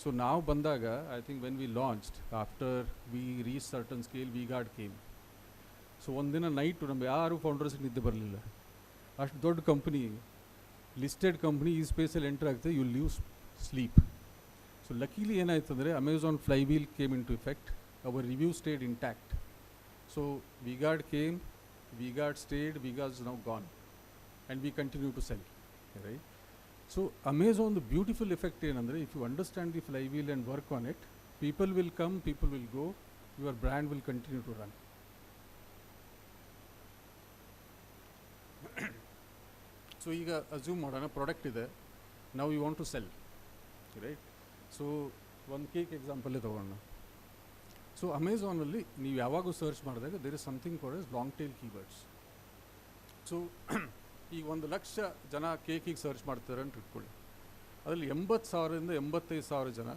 So now bandaga, I think when we launched, after we reached certain scale, V-Guard came. So one dina night namge yaru founders nidde barlilla, ashtu dodda company, listed company ಈ ಸ್ಪೇಸಲ್ಲಿ enter ಆಗ್ತದೆ, you leave sleep. So luckily ಏನಾಯ್ತು ಅಂದರೆ Amazon flywheel came into effect our review stayed intact. So V-Guard came, V-Guard stayed, V-Guard is now gone, and we continue to sell, right? So Amazon, the beautiful effect ಏನಂದ್ರೆ, if you understand the flywheel and work on it, people will come, people will go, your brand will continue to run. So ಈಗ assume ಮಾಡೋಣ product ಇದೆ, now you want to sell, right? So ಒಂದು cake ಎಕ್ಸಾಂಪಲ್ಲೇ ತಗೊಳ್ಳೋಣ. So ಅಮೆಝಾನಲ್ಲಿ ನೀವು ಯಾವಾಗೂ search ಮಾಡಿದಾಗ there is something called as long tail keywords. So ಈಗ 1,00,000 ಜನ ಕೇಕಿಗೆ ಸರ್ಚ್ ಮಾಡ್ತಾರೆ ಅಂತ ಇಟ್ಕೊಳ್ಳಿ. ಅದರಲ್ಲಿ 80,000ರಿಂದ 85,000 ಜನ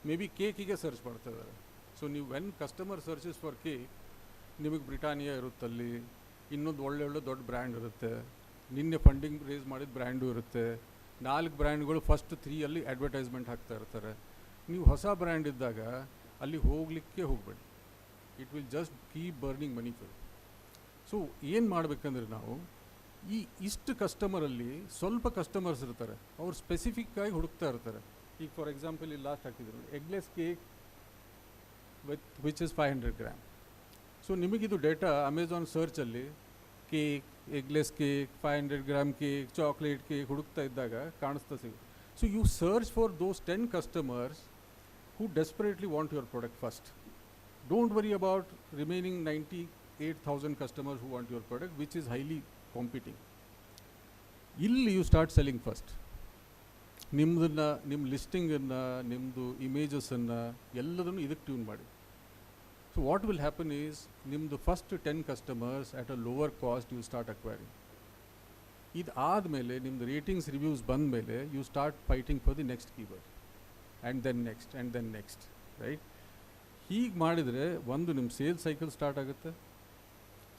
ಮೇ ಬಿ ಕೇಕಿಗೆ ಸರ್ಚ್ ಮಾಡ್ತಾ ಇದ್ದಾರೆ. ಸೊ ನೀವು when customer searches for cake, ನಿಮಗೆ ಬ್ರಿಟಾನಿಯಾ ಇರುತ್ತಲ್ಲಿ, ಇನ್ನೊಂದು ಒಳ್ಳೆ ದೊಡ್ಡ ಬ್ರ್ಯಾಂಡ್ ಇರುತ್ತೆ, ನಿನ್ನೆ ಫಂಡಿಂಗ್ ರೇಸ್ ಮಾಡಿದ ಬ್ರ್ಯಾಂಡು ಇರುತ್ತೆ, 4 ಬ್ರ್ಯಾಂಡ್ಗಳು ಫಸ್ಟ್ 3 ಅಡ್ವರ್ಟೈಸ್ಮೆಂಟ್ ಹಾಕ್ತಾ ಇರ್ತಾರೆ. ನೀವು ಹೊಸ ಬ್ರ್ಯಾಂಡ್ ಇದ್ದಾಗ ಅಲ್ಲಿ ಹೋಗಲಿಕ್ಕೆ ಹೋಗಬೇಡಿ, it will just keep burning money for. So ಏನು ಮಾಡಬೇಕಂದ್ರೆ ನಾವು ಇಷ್ಟು ಕಸ್ಟಮರಲ್ಲಿ ಸ್ವಲ್ಪ ಕಸ್ಟಮರ್ಸ್ ಇರ್ತಾರೆ, ಅವ್ರು ಸ್ಪೆಸಿಫಿಕ್ಕಾಗಿ ಹುಡುಕ್ತಾ ಇರ್ತಾರೆ. ಈಗ ಫಾರ್ ಎಕ್ಸಾಂಪಲ್ ಇಲ್ಲಿ ಲಾಸ್ಟ್ ಹಾಕಿದ್ರು eggless cake which is 500 gram. ಸೊ ನಿಮಗಿದು ಡೇಟಾ ಅಮೆಝಾನ್ ಸರ್ಚಲ್ಲಿ cake, eggless cake, 500 gram cake, chocolate cake ಹುಡುಕ್ತಾ ಇದ್ದಾಗ ಕಾಣಿಸ್ತಾ ಸಿಗುತ್ತೆ. So you search for those 10 customers who desperately want your product first. Don't worry about remaining 98,000 customers who want your product, which is highly competing. Illi you start selling first. ನಿಮ್ಮದನ್ನ, ನಿಮ್ಮ ಲಿಸ್ಟಿಂಗನ್ನು, ನಿಮ್ಮದು ಇಮೇಜಸನ್ನು ಎಲ್ಲದನ್ನು ಇದಕ್ಕೆ tune ಮಾಡಿ. So what will happen is ನಿಮ್ಮದು first 10 customers at a lower cost you start acquiring. ಇದು ಆದಮೇಲೆ ನಿಮ್ಮದು ratings reviews ಬಂದ ಮೇಲೆ you start fighting for the next keyword, and then next, right? ಹೀಗೆ ಮಾಡಿದರೆ ಒಂದು ನಿಮ್ಮ ಸೇಲ್ಸ್ ಸೈಕಲ್ ಸ್ಟಾರ್ಟ್ ಆಗುತ್ತೆ.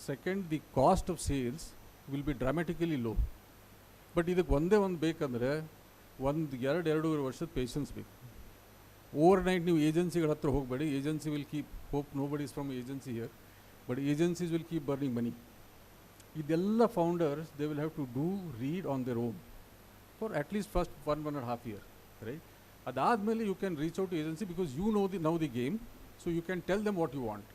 Second, the cost of sales will be dramatically low. But ಇದಕ್ಕೆ ಒಂದೇ ಬೇಕಂದರೆ 2-2.5 ವರ್ಷದ ಪೇಷನ್ಸ್ ಬೇಕು. ಓವರ್ ನೈಟ್ ನೀವು ಏಜೆನ್ಸಿಗಳ ಹತ್ರ ಹೋಗಬೇಡಿ. Agency will keep, hope nobody is from agency here, but agencies will keep burning money. ಇದೆಲ್ಲ founders they will have to do read on their own for at least first 1.5 year, right? ಅದಾದಮೇಲೆ you can reach out to agency because you know the game, so you can tell them what you want.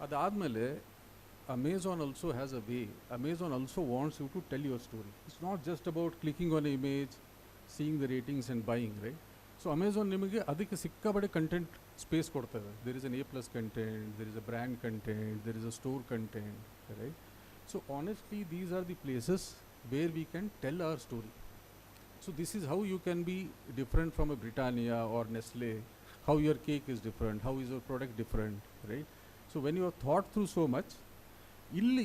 ಅದಾದಮೇಲೆ Amazon also has a way. Amazon also wants you to tell your story. It's not just about clicking on an image, seeing the ratings and buying, right? So Amazon ನಿಮಗೆ ಅದಕ್ಕೆ ಸಿಕ್ಕಾಪಟ್ಟೆ content space ಕೊಡ್ತದೆ. There is an A+ content, there is a brand content, there is a store content, right? So honestly, these are the places where we can tell our story. So this is how you can be different from a Britannia or Nestle, how your cake is different, how is your product different, right? So when you have thought through so much,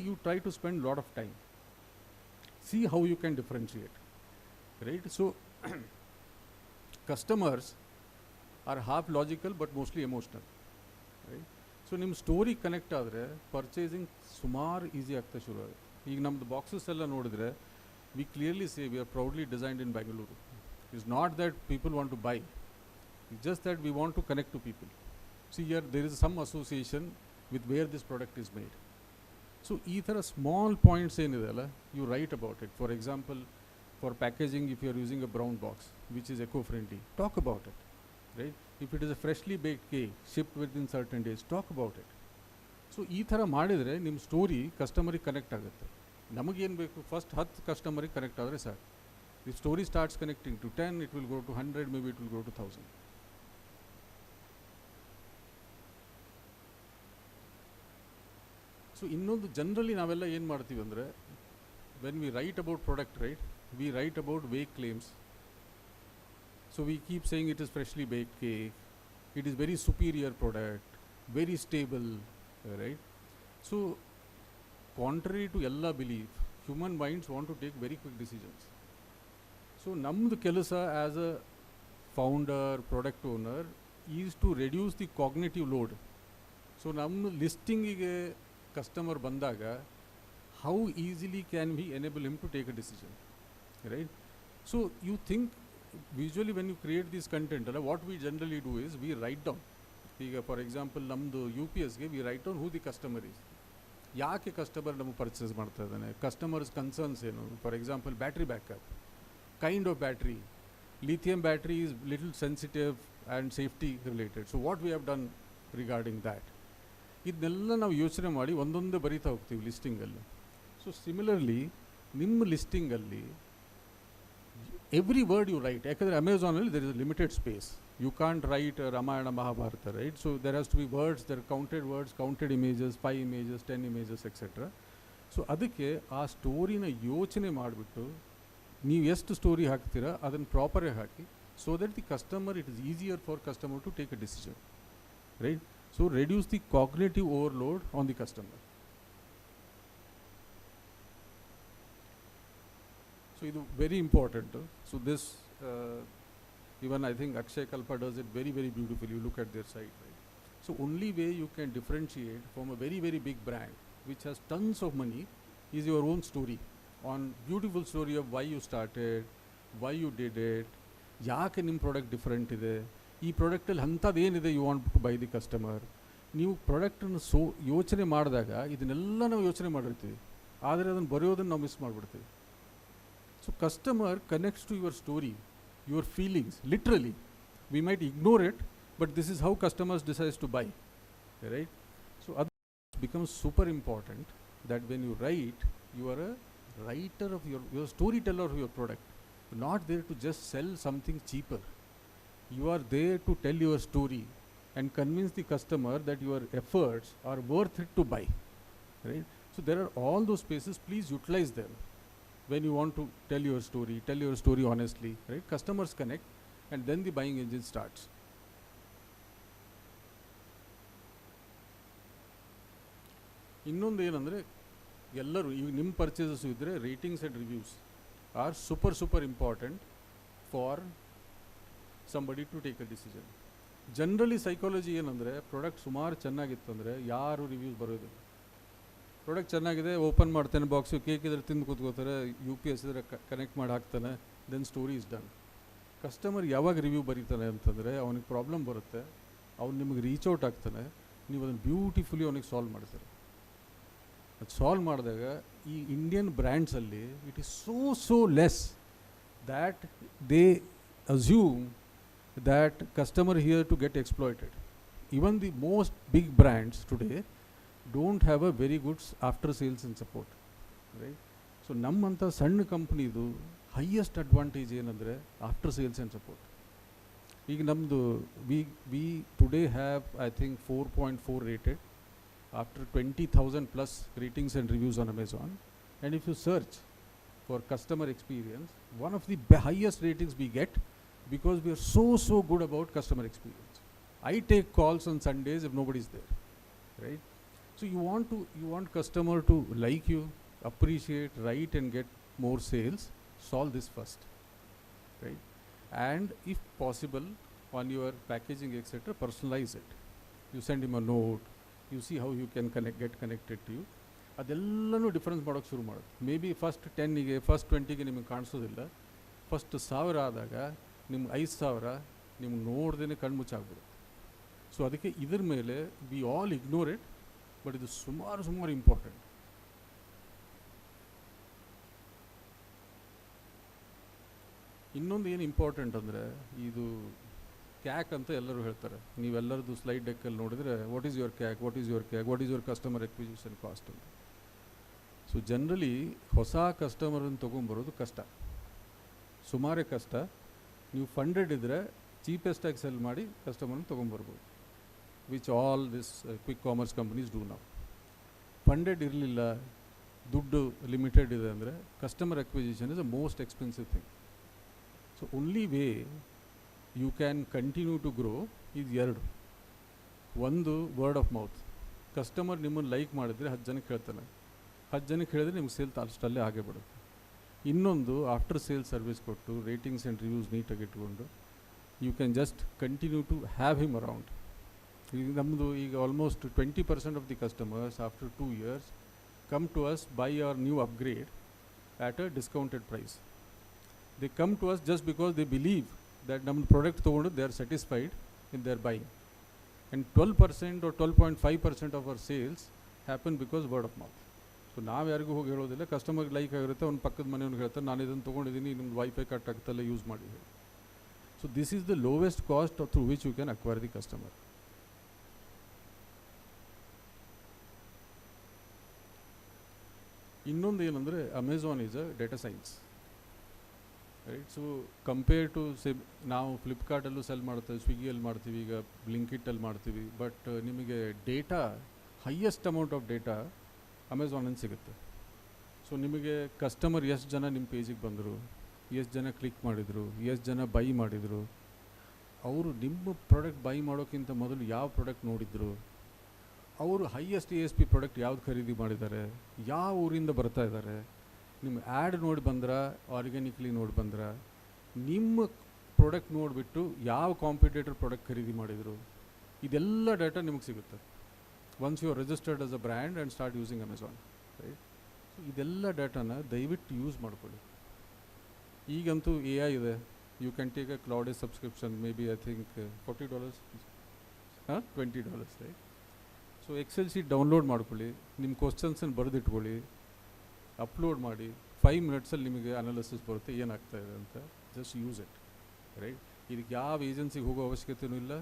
you try to spend a lot of time. See how you can differentiate, right? So customers are half logical but mostly emotional, right? So ನಿಮ್ಮ story connect ಆದರೆ purchasing ಸುಮಾರು easy ಆಗ್ತಾ ಶುರು ಆಗುತ್ತೆ. ಈಗ ನಮ್ಮದು boxes ಎಲ್ಲ ನೋಡಿದ್ರೆ we clearly say we are proudly designed in Bangalore. It's not that people want to buy, it's just that we want to connect to people. See here there is some association with where this product is made. So ಈ ಥರ small points ಏನಿದೆ ಅಲ್ಲ, you write about it. For example, for packaging, if you are using a brown box which is eco-friendly, talk about it, right? If it is a freshly baked cake shipped within certain days, talk about it. So ಈ ಥರ ಮಾಡಿದರೆ ನಿಮ್ಮ story ಕಸ್ಟಮರಿಗೆ connect ಆಗುತ್ತೆ. ನಮಗೇನು ಬೇಕು, first 10 ಕಸ್ಟಮರಿಗೆ connect ಆದರೆ ಸಾಕು. The story starts connecting to 10, it will go to 100, maybe it will go to 1000. So ಇನ್ನೊಂದು ಜನರಲಿ ನಾವೆಲ್ಲ ಏನು ಮಾಡ್ತೀವಿ ಅಂದರೆ, when we write about product, right, we write about weak claims. So we keep saying it is freshly baked cake, it is very superior product, very stable, right? So contrary to ella belief, human minds want to take very quick decisions. So namdu kelasa as a founder, product owner is to reduce the cognitive load. So namdu listing ige customer bandaga, how easily can we enable him to take a decision, right? So you think visually when you create this content, what we generally do is we write down. ಈಗ for example ನಮ್ಮದು UPSಗೆ we write down who the customer is. ಯಾಕೆ customer ನಮಗೆ purchase ಮಾಡ್ತಾ ಇದ್ದಾನೆ, customers concerns ಏನು, for example battery backup, kind of battery, lithium battery is little sensitive and safety related. So what we have done regarding that, ಇದನ್ನೆಲ್ಲ ನಾವು ಯೋಚನೆ ಮಾಡಿ ಒಂದೊಂದೇ ಬರೀತಾ ಹೋಗ್ತೀವಿ ಲಿಸ್ಟಿಂಗಲ್ಲಿ. ಸೊ ಸಿಮಿಲರ್ಲಿ ನಿಮ್ಮ ಲಿಸ್ಟಿಂಗಲ್ಲಿ ಎವ್ರಿ ವರ್ಡ್ ಯು ರೈಟ್, ಯಾಕಂದರೆ ಅಮೆಝಾನಲ್ಲಿ there is a limited space. You can't write Ramayana Mahabharata, right? So there has to be words, counted images, 5 images, 10 images etcetera. So ಅದಕ್ಕೆ ಆ ಸ್ಟೋರಿನ ಯೋಚನೆ ಮಾಡಿಬಿಟ್ಟು ನೀವು ಎಷ್ಟು ಸ್ಟೋರಿ ಹಾಕ್ತೀರಾ ಅದನ್ನು ಪ್ರಾಪರಾಗಿ ಹಾಕಿ, so that the customer, it is easier for customer to take a decision, right? So reduce the cognitive overload on the customer. So ಇದು very important. So this even I think Akshay Kalpa does it very, very beautifully. You look at their site, right? So only way you can differentiate from a very, very big brand which has tons of money is your own story, on beautiful story of why you started, why you did it, ಯಾಕೆ ನಿಮ್ಮ product different ಇದೆ, ಈ ಪ್ರಾಡಕ್ಟಲ್ಲಿ ಅಂಥದ್ದೇನಿದೆ you want to buy the customer. ನೀವು ಪ್ರಾಡಕ್ಟನ್ನು ಯೋಚನೆ ಮಾಡಿದಾಗ ಇದನ್ನೆಲ್ಲ ನಾವು ಯೋಚನೆ ಮಾಡಿರ್ತೀವಿ, ಆದರೆ ಅದನ್ನು ಬರೆಯೋದನ್ನು ನಾವು ಮಿಸ್ ಮಾಡಿಬಿಡ್ತೀವಿ. So customer connects to your story, your feelings, literally. We might ignore it, but this is how customers decides to buy, right? So it becomes super important that when you write, you are a writer of your storyteller of your product. You're not there to just sell something cheaper. You are there to tell your story and convince the customer that your efforts are worth it to buy, right? So there are all those spaces, please utilize them. When you want to tell your story honestly, right? Customers connect and then the buying engine starts. ಇನ್ನೊಂದು ಏನಂದರೆ, ಎಲ್ಲರೂ ಈಗ ನಿಮ್ಮ purchases ಇದ್ದರೆ ratings and reviews are super important for somebody to take a decision. Generally psychology ಏನಂದರೆ, product ಸುಮಾರು ಚೆನ್ನಾಗಿತ್ತಂದರೆ ಯಾರು ರಿವ್ಯೂಸ್ ಬರೋದಿಲ್ಲ. ಪ್ರಾಡಕ್ಟ್ ಚೆನ್ನಾಗಿದೆ, ಓಪನ್ ಮಾಡ್ತಾನೆ ಬಾಕ್ಸು, ಕೇಕ್ ಇದ್ರೆ ತಿಂದು ಕೂತ್ಕೋತಾರೆ, UPS ಇದ್ರೆ ಕನೆಕ್ಟ್ ಮಾಡಿ ಹಾಕ್ತಾನೆ, then story is done. Customer ಯಾವಾಗ ರಿವ್ಯೂ ಬರೀತಾನೆ ಅಂತಂದರೆ ಅವನಿಗೆ ಪ್ರಾಬ್ಲಮ್ ಬರುತ್ತೆ, ಅವ್ನು ನಿಮಗೆ ರೀಚ್ ಔಟ್ ಆಗ್ತಾನೆ, ನೀವು ಅದನ್ನು ಬ್ಯೂಟಿಫುಲಿ ಅವನಿಗೆ ಸಾಲ್ವ್ ಮಾಡ್ತಾರೆ. ಅದು ಸಾಲ್ವ್ ಮಾಡಿದಾಗ ಈ ಇಂಡಿಯನ್ ಬ್ರ್ಯಾಂಡ್ಸಲ್ಲಿ it is so less that they assume that customer here to get exploited. Even the most big brands today don't have a very good after sales and support, right? So ನಮ್ಮಂಥ ಸಣ್ಣ ಕಂಪ್ನಿದು highest advantage ಏನಂದರೆ after sales and support. ಈಗ ನಮ್ಮದು we today have I think 4.4 rated after 20,000 plus ratings and reviews on Amazon. And if you search for customer experience, one of the highest ratings we get because we are so good about customer experience. I take calls on Sundays if nobody is there, right? So you want customer to like you, appreciate, write and get more sales. Solve this first, right? And if possible, on your packaging etc., personalize it. You send him a note, you see how you can get connected to you. ಅದೆಲ್ಲನೂ difference ಮಾಡೋಕ್ಕೆ ಶುರು ಮಾಡೋದು. Maybe first 10ಗೆ first 20ಗೆ ನಿಮಗೆ ಕಾಣಿಸೋದಿಲ್ಲ, first 1000 ಆದಾಗ ನಿಮ್ಗೆ 5000 ನಿಮ್ಗೆ ನೋಡ್ದೇ ಕಣ್ಣು ಮುಚ್ಚಾಗ್ಬಿಡುತ್ತೆ. ಸೊ ಅದಕ್ಕೆ ಇದ್ರ ಮೇಲೆ we all ignore it, but ಇದು ಸುಮಾರು ಇಂಪಾರ್ಟೆಂಟ್. ಇನ್ನೊಂದು ಏನು ಇಂಪಾರ್ಟೆಂಟ್ ಅಂದರೆ, ಇದು ಕ್ಯಾಕ್ ಅಂತ ಎಲ್ಲರೂ ಹೇಳ್ತಾರೆ. ನೀವೆಲ್ಲರದು ಸ್ಲೈಡ್ ಡೆಕ್ಕಲ್ಲಿ ನೋಡಿದರೆ what is your CAC, what is your customer acquisition cost ಅಂತ. ಸೊ ಜನರಲಿ ಹೊಸ ಕಸ್ಟಮರನ್ನು ತೊಗೊಂಬರೋದು ಕಷ್ಟ, ಸುಮಾರೇ ಕಷ್ಟ. ನೀವು ಫಂಡೆಡ್ ಇದ್ದರೆ ಚೀಪೆಸ್ಟಾಗಿ ಸೆಲ್ ಮಾಡಿ ಕಸ್ಟಮರ್ನ ತೊಗೊಂಬರ್ಬೋದು, which all this quick commerce companies do now. Funded ಇರಲಿಲ್ಲ, ದುಡ್ಡು ಲಿಮಿಟೆಡ್ ಇದೆ ಅಂದರೆ customer acquisition is a most expensive thing. So only way you can continue to grow ಇದು ಎರಡು. ಒಂದು ವರ್ಡ್ ಆಫ್ ಮೌತ್, ಕಸ್ಟಮರ್ ನಿಮ್ಮನ್ನು ಲೈಕ್ ಮಾಡಿದರೆ 10 ಜನಕ್ಕೆ ಹೇಳ್ತಾನೆ, 10 ಜನಕ್ಕೆ ಹೇಳಿದ್ರೆ ನಿಮ್ಗೆ ಸೇಲ್ ಅಷ್ಟಲ್ಲೇ ಆಗೇ ಬಿಡುತ್ತೆ. ಇನ್ನೊಂದು ಆಫ್ಟರ್ ಸೇಲ್ ಸರ್ವಿಸ್ ಕೊಟ್ಟು ರೇಟಿಂಗ್ಸ್ ಆ್ಯಂಡ್ ರಿವ್ಯೂಸ್ ನೀಟಾಗಿ ಇಟ್ಕೊಂಡು you can just continue to have him around. ಈಗ ನಮ್ಮದು ಈಗ almost 20% of the customers after 2 years come to us buy our new upgrade at a discounted price. They come to us just because they believe that ನಮ್ಮ product ತೊಗೊಂಡು they are satisfied in their buying. And 12% or 12.5% of our sales happen because word of mouth. So ನಾವು ಯಾರಿಗೂ ಹೋಗಿ ಹೇಳೋದಿಲ್ಲ, ಕಸ್ಟಮರ್ಗೆ like ಆಗಿರುತ್ತೆ, ಅವ್ನು ಪಕ್ಕದ ಮನೆಯವ್ನಿಗೆ ಹೇಳ್ತಾರೆ ನಾನು ಇದನ್ನು ತೊಗೊಂಡಿದ್ದೀನಿ, ನಿಮ್ದು ವೈಫೈ ಕಟ್ ಆಗ್ತಲ್ಲ ಯೂಸ್ ಮಾಡಿ. So this is the lowest cost through which you can acquire the customer. ಇನ್ನೊಂದು ಏನಂದರೆ Amazon is a data science, right. So compare to ನಾವು ಫ್ಲಿಪ್ಕಾರ್ಟಲ್ಲೂ ಸೆಲ್ ಮಾಡ್ತೀವಿ, ಸ್ವಿಗ್ಗಿಯಲ್ಲಿ ಮಾಡ್ತೀವಿ, ಈಗ ಬ್ಲಿಂಕಿಟ್ಟಲ್ಲಿ ಮಾಡ್ತೀವಿ. ಬಟ್ ನಿಮಗೆ data, highest amount of data ಅಮೆಝಾನಲ್ಲಿ ಸಿಗುತ್ತೆ. ಸೊ ನಿಮಗೆ ಕಸ್ಟಮರ್ ಎಷ್ಟು ಜನ ನಿಮ್ಮ ಪೇಜಿಗೆ ಬಂದರು, ಎಷ್ಟು ಜನ ಕ್ಲಿಕ್ ಮಾಡಿದರು, ಎಷ್ಟು ಜನ ಬೈ ಮಾಡಿದರು, ಅವರು ನಿಮ್ಮ ಪ್ರಾಡಕ್ಟ್ ಬೈ ಮಾಡೋಕ್ಕಿಂತ ಮೊದಲು ಯಾವ ಪ್ರಾಡಕ್ಟ್ ನೋಡಿದರು, ಅವರು ಹೈಯೆಸ್ಟ್ ASP ಪ್ರಾಡಕ್ಟ್ ಯಾವ್ದು ಖರೀದಿ ಮಾಡಿದ್ದಾರೆ, ಯಾವ ಊರಿಂದ ಬರ್ತಾ ಇದ್ದಾರೆ, ನಿಮ್ಮ ಆ್ಯಡ್ ನೋಡಿ ಬಂದ್ರ, ಆರ್ಗ್ಯಾನಿಕ್ಲಿ ನೋಡಿ ಬಂದ್ರ, ನಿಮ್ಮ ಪ್ರಾಡಕ್ಟ್ ನೋಡಿಬಿಟ್ಟು ಯಾವ ಕಾಂಪಿಟೇಟರ್ ಪ್ರಾಡಕ್ಟ್ ಖರೀದಿ ಮಾಡಿದರು, ಇದೆಲ್ಲ ಡೇಟಾ ನಿಮಗೆ ಸಿಗುತ್ತೆ once you are registered as a brand and start using Amazon, right. So ಇದೆಲ್ಲ ಡೇಟಾನ ದಯವಿಟ್ಟು ಯೂಸ್ ಮಾಡ್ಕೊಳ್ಳಿ. ಈಗಂತೂ AI ಇದೆ, you can take a cloud subscription, may be I think $40, $20, right. So Excel sheet download ಮಾಡ್ಕೊಳ್ಳಿ, ನಿಮ್ಮ ಕ್ವಶನ್ಸನ್ನು ಬರೆದಿಟ್ಕೊಳ್ಳಿ, ಅಪ್ಲೋಡ್ ಮಾಡಿ, 5 ಮಿನಿಟ್ಸಲ್ಲಿ ನಿಮಗೆ ಅನಾಲಿಸಿಸ್ ಬರುತ್ತೆ ಏನಾಗ್ತಾಯಿದೆ ಅಂತ. Just use it, right. ಇದಕ್ಕೆ ಯಾವ ಏಜೆನ್ಸಿಗೆ ಹೋಗೋ ಅವಶ್ಯಕತೆಯೂ ಇಲ್ಲ,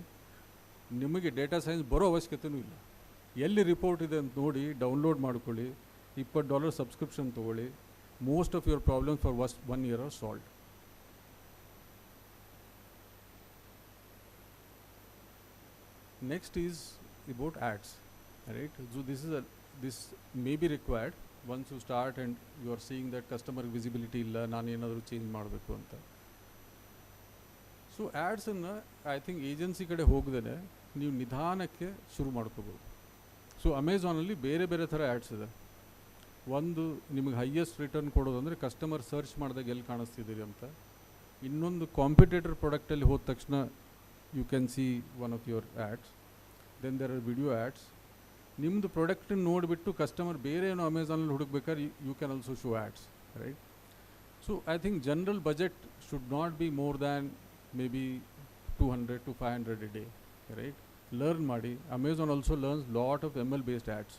ನಿಮಗೆ ಡೇಟಾ ಸೈನ್ಸ್ ಬರೋ ಅವಶ್ಯಕತೆಯೂ ಇಲ್ಲ. ಎಲ್ಲಿ ರಿಪೋರ್ಟ್ ಇದೆ ಅಂತ ನೋಡಿ ಡೌನ್ಲೋಡ್ ಮಾಡ್ಕೊಳ್ಳಿ, $20 ಸಬ್ಸ್ಕ್ರಿಪ್ಷನ್ ತೊಗೊಳ್ಳಿ. Most of your problems for 1 year are solved. Next is about ads, right. So this may be required once you start and you are seeing that customer visibility illa, ನಾನು ಏನಾದರೂ change ಮಾಡಬೇಕು ಅಂತ. So ಆ್ಯಡ್ಸನ್ನು I think agency ಕಡೆ ಹೋಗದೇ ನೀವು ನಿಧಾನಕ್ಕೆ ಶುರು ಮಾಡ್ಕೋಬೋದು. ಸೊ ಅಮೆಝಾನಲ್ಲಿ ಬೇರೆ ಬೇರೆ ಥರ ಆ್ಯಡ್ಸ್ ಇದೆ. ಒಂದು ನಿಮಗೆ ಹೈಯೆಸ್ಟ್ ರಿಟರ್ನ್ ಕೊಡೋದು ಅಂದರೆ ಕಸ್ಟಮರ್ ಸರ್ಚ್ ಮಾಡಿದಾಗ ಎಲ್ಲಿ ಕಾಣಿಸ್ತಿದ್ದೀರಿ ಅಂತ. ಇನ್ನೊಂದು ಕಾಂಪಿಟೇಟರ್ ಪ್ರಾಡಕ್ಟಲ್ಲಿ ಹೋದ ತಕ್ಷಣ you can see one of your ads. Then there are video ads. ನಿಮ್ಮದು ಪ್ರಾಡಕ್ಟನ್ನು ನೋಡಿಬಿಟ್ಟು ಕಸ್ಟಮರ್ ಬೇರೆ ಏನೋ ಅಮೆಝಾನಲ್ಲಿ ಹುಡುಕ್ಬೇಕಾದ್ರೆ you can also show ads, right. So I think general budget should not be more than maybe 200 to 500 a day, right. Learn ಮಾಡಿ. Amazon also learns lot of ML based ads.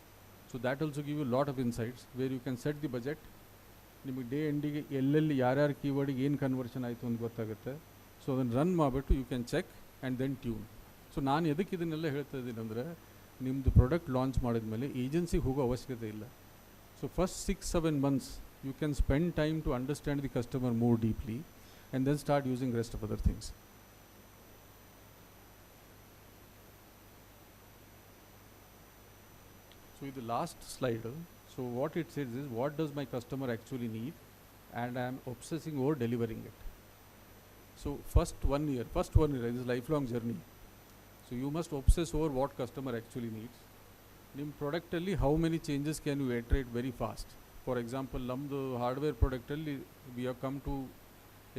So that also give you lot of insights where you can set the budget. ನಿಮಗೆ day ಎಂಡಿಗೆ ಎಲ್ಲೆಲ್ಲಿ ಯಾರ್ಯಾರು ಕೀವರ್ಡಿಗೆ ಏನು conversion ಆಯಿತು ಅಂತ ಗೊತ್ತಾಗುತ್ತೆ. So ಅದನ್ನು run ಮಾಡಿಬಿಟ್ಟು you can check and then tune. So ನಾನು ಎದಕ್ಕೆ ಇದನ್ನೆಲ್ಲ ಹೇಳ್ತಾ ಇದ್ದೀನಿ ಅಂದರೆ, ನಿಮ್ಮದು ಪ್ರಾಡಕ್ಟ್ ಲಾಂಚ್ ಮಾಡಿದ ಮೇಲೆ ಏಜೆನ್ಸಿಗೆ ಹೋಗೋ ಅವಶ್ಯಕತೆ ಇಲ್ಲ. So first 6-7 months you can spend time to understand the customer more deeply and then start using rest of other things. So in the last slide, so what it says is, what does my customer actually need, and I am obsessing over delivering it. So first one year is a lifelong journey. So you must obsess over what customer actually needs. Nim product alli how many changes can you iterate very fast. For example, namdu hardware product alli we have come to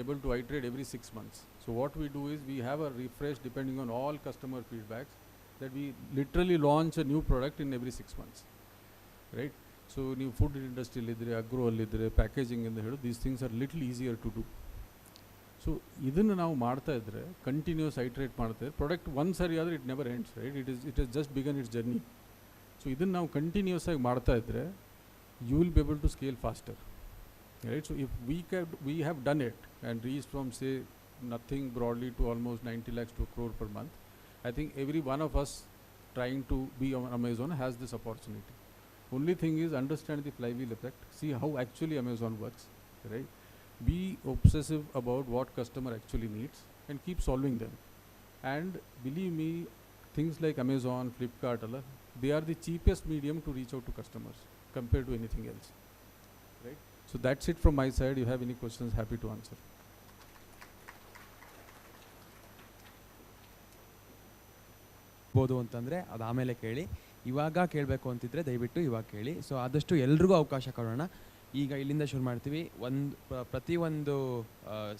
able to iterate every 6 months. So what we do is we have a refresh depending on all customer feedbacks, that we literally launch a new product in every 6 months, right. So new food industry lidre, agro lidre, packaging in the head, these things are little easier to do. So idannu ನಾವು ಮಾಡ್ತಾ ಇದ್ರೆ continuous ಐಟ್ರೇಟ್ ಮಾಡ್ತಾ ಇದ್ರೆ product ಒಂದು ಸರಿ ಆದರೆ it never ends, right. It has just begun its journey. So ಇದನ್ನು ನಾವು ಕಂಟಿನ್ಯೂಸ್ ಆಗಿ ಮಾಡ್ತಾ ಇದ್ರೆ you will be able to scale faster, right. So if we have done it and reached from say nothing broadly to almost 90 lakhs to a crore per month, I think every one of us trying to be on Amazon has this opportunity. Only thing is understand the flywheel effect, see how actually Amazon works, right. Be obsessive about what customer actually needs and keep solving them. And believe me, things like Amazon, Flipkart, they are the cheapest medium to reach out to customers compared to anything else, right. So that's it from my side. If you have any questions, happy to answer. ಬೋದು ಅಂತಂದರೆ ಅದು ಆಮೇಲೆ ಕೇಳಿ. ಇವಾಗ ಕೇಳಬೇಕು ಅಂತಿದ್ರೆ ದಯವಿಟ್ಟು ಇವಾಗ ಕೇಳಿ. ಸೊ ಆದಷ್ಟು ಎಲ್ರಿಗೂ ಅವಕಾಶ ಕೊಡೋಣ. ಈಗ ಇಲ್ಲಿಂದ ಶುರು ಮಾಡ್ತೀವಿ. ಪ್ರತಿಯೊಂದು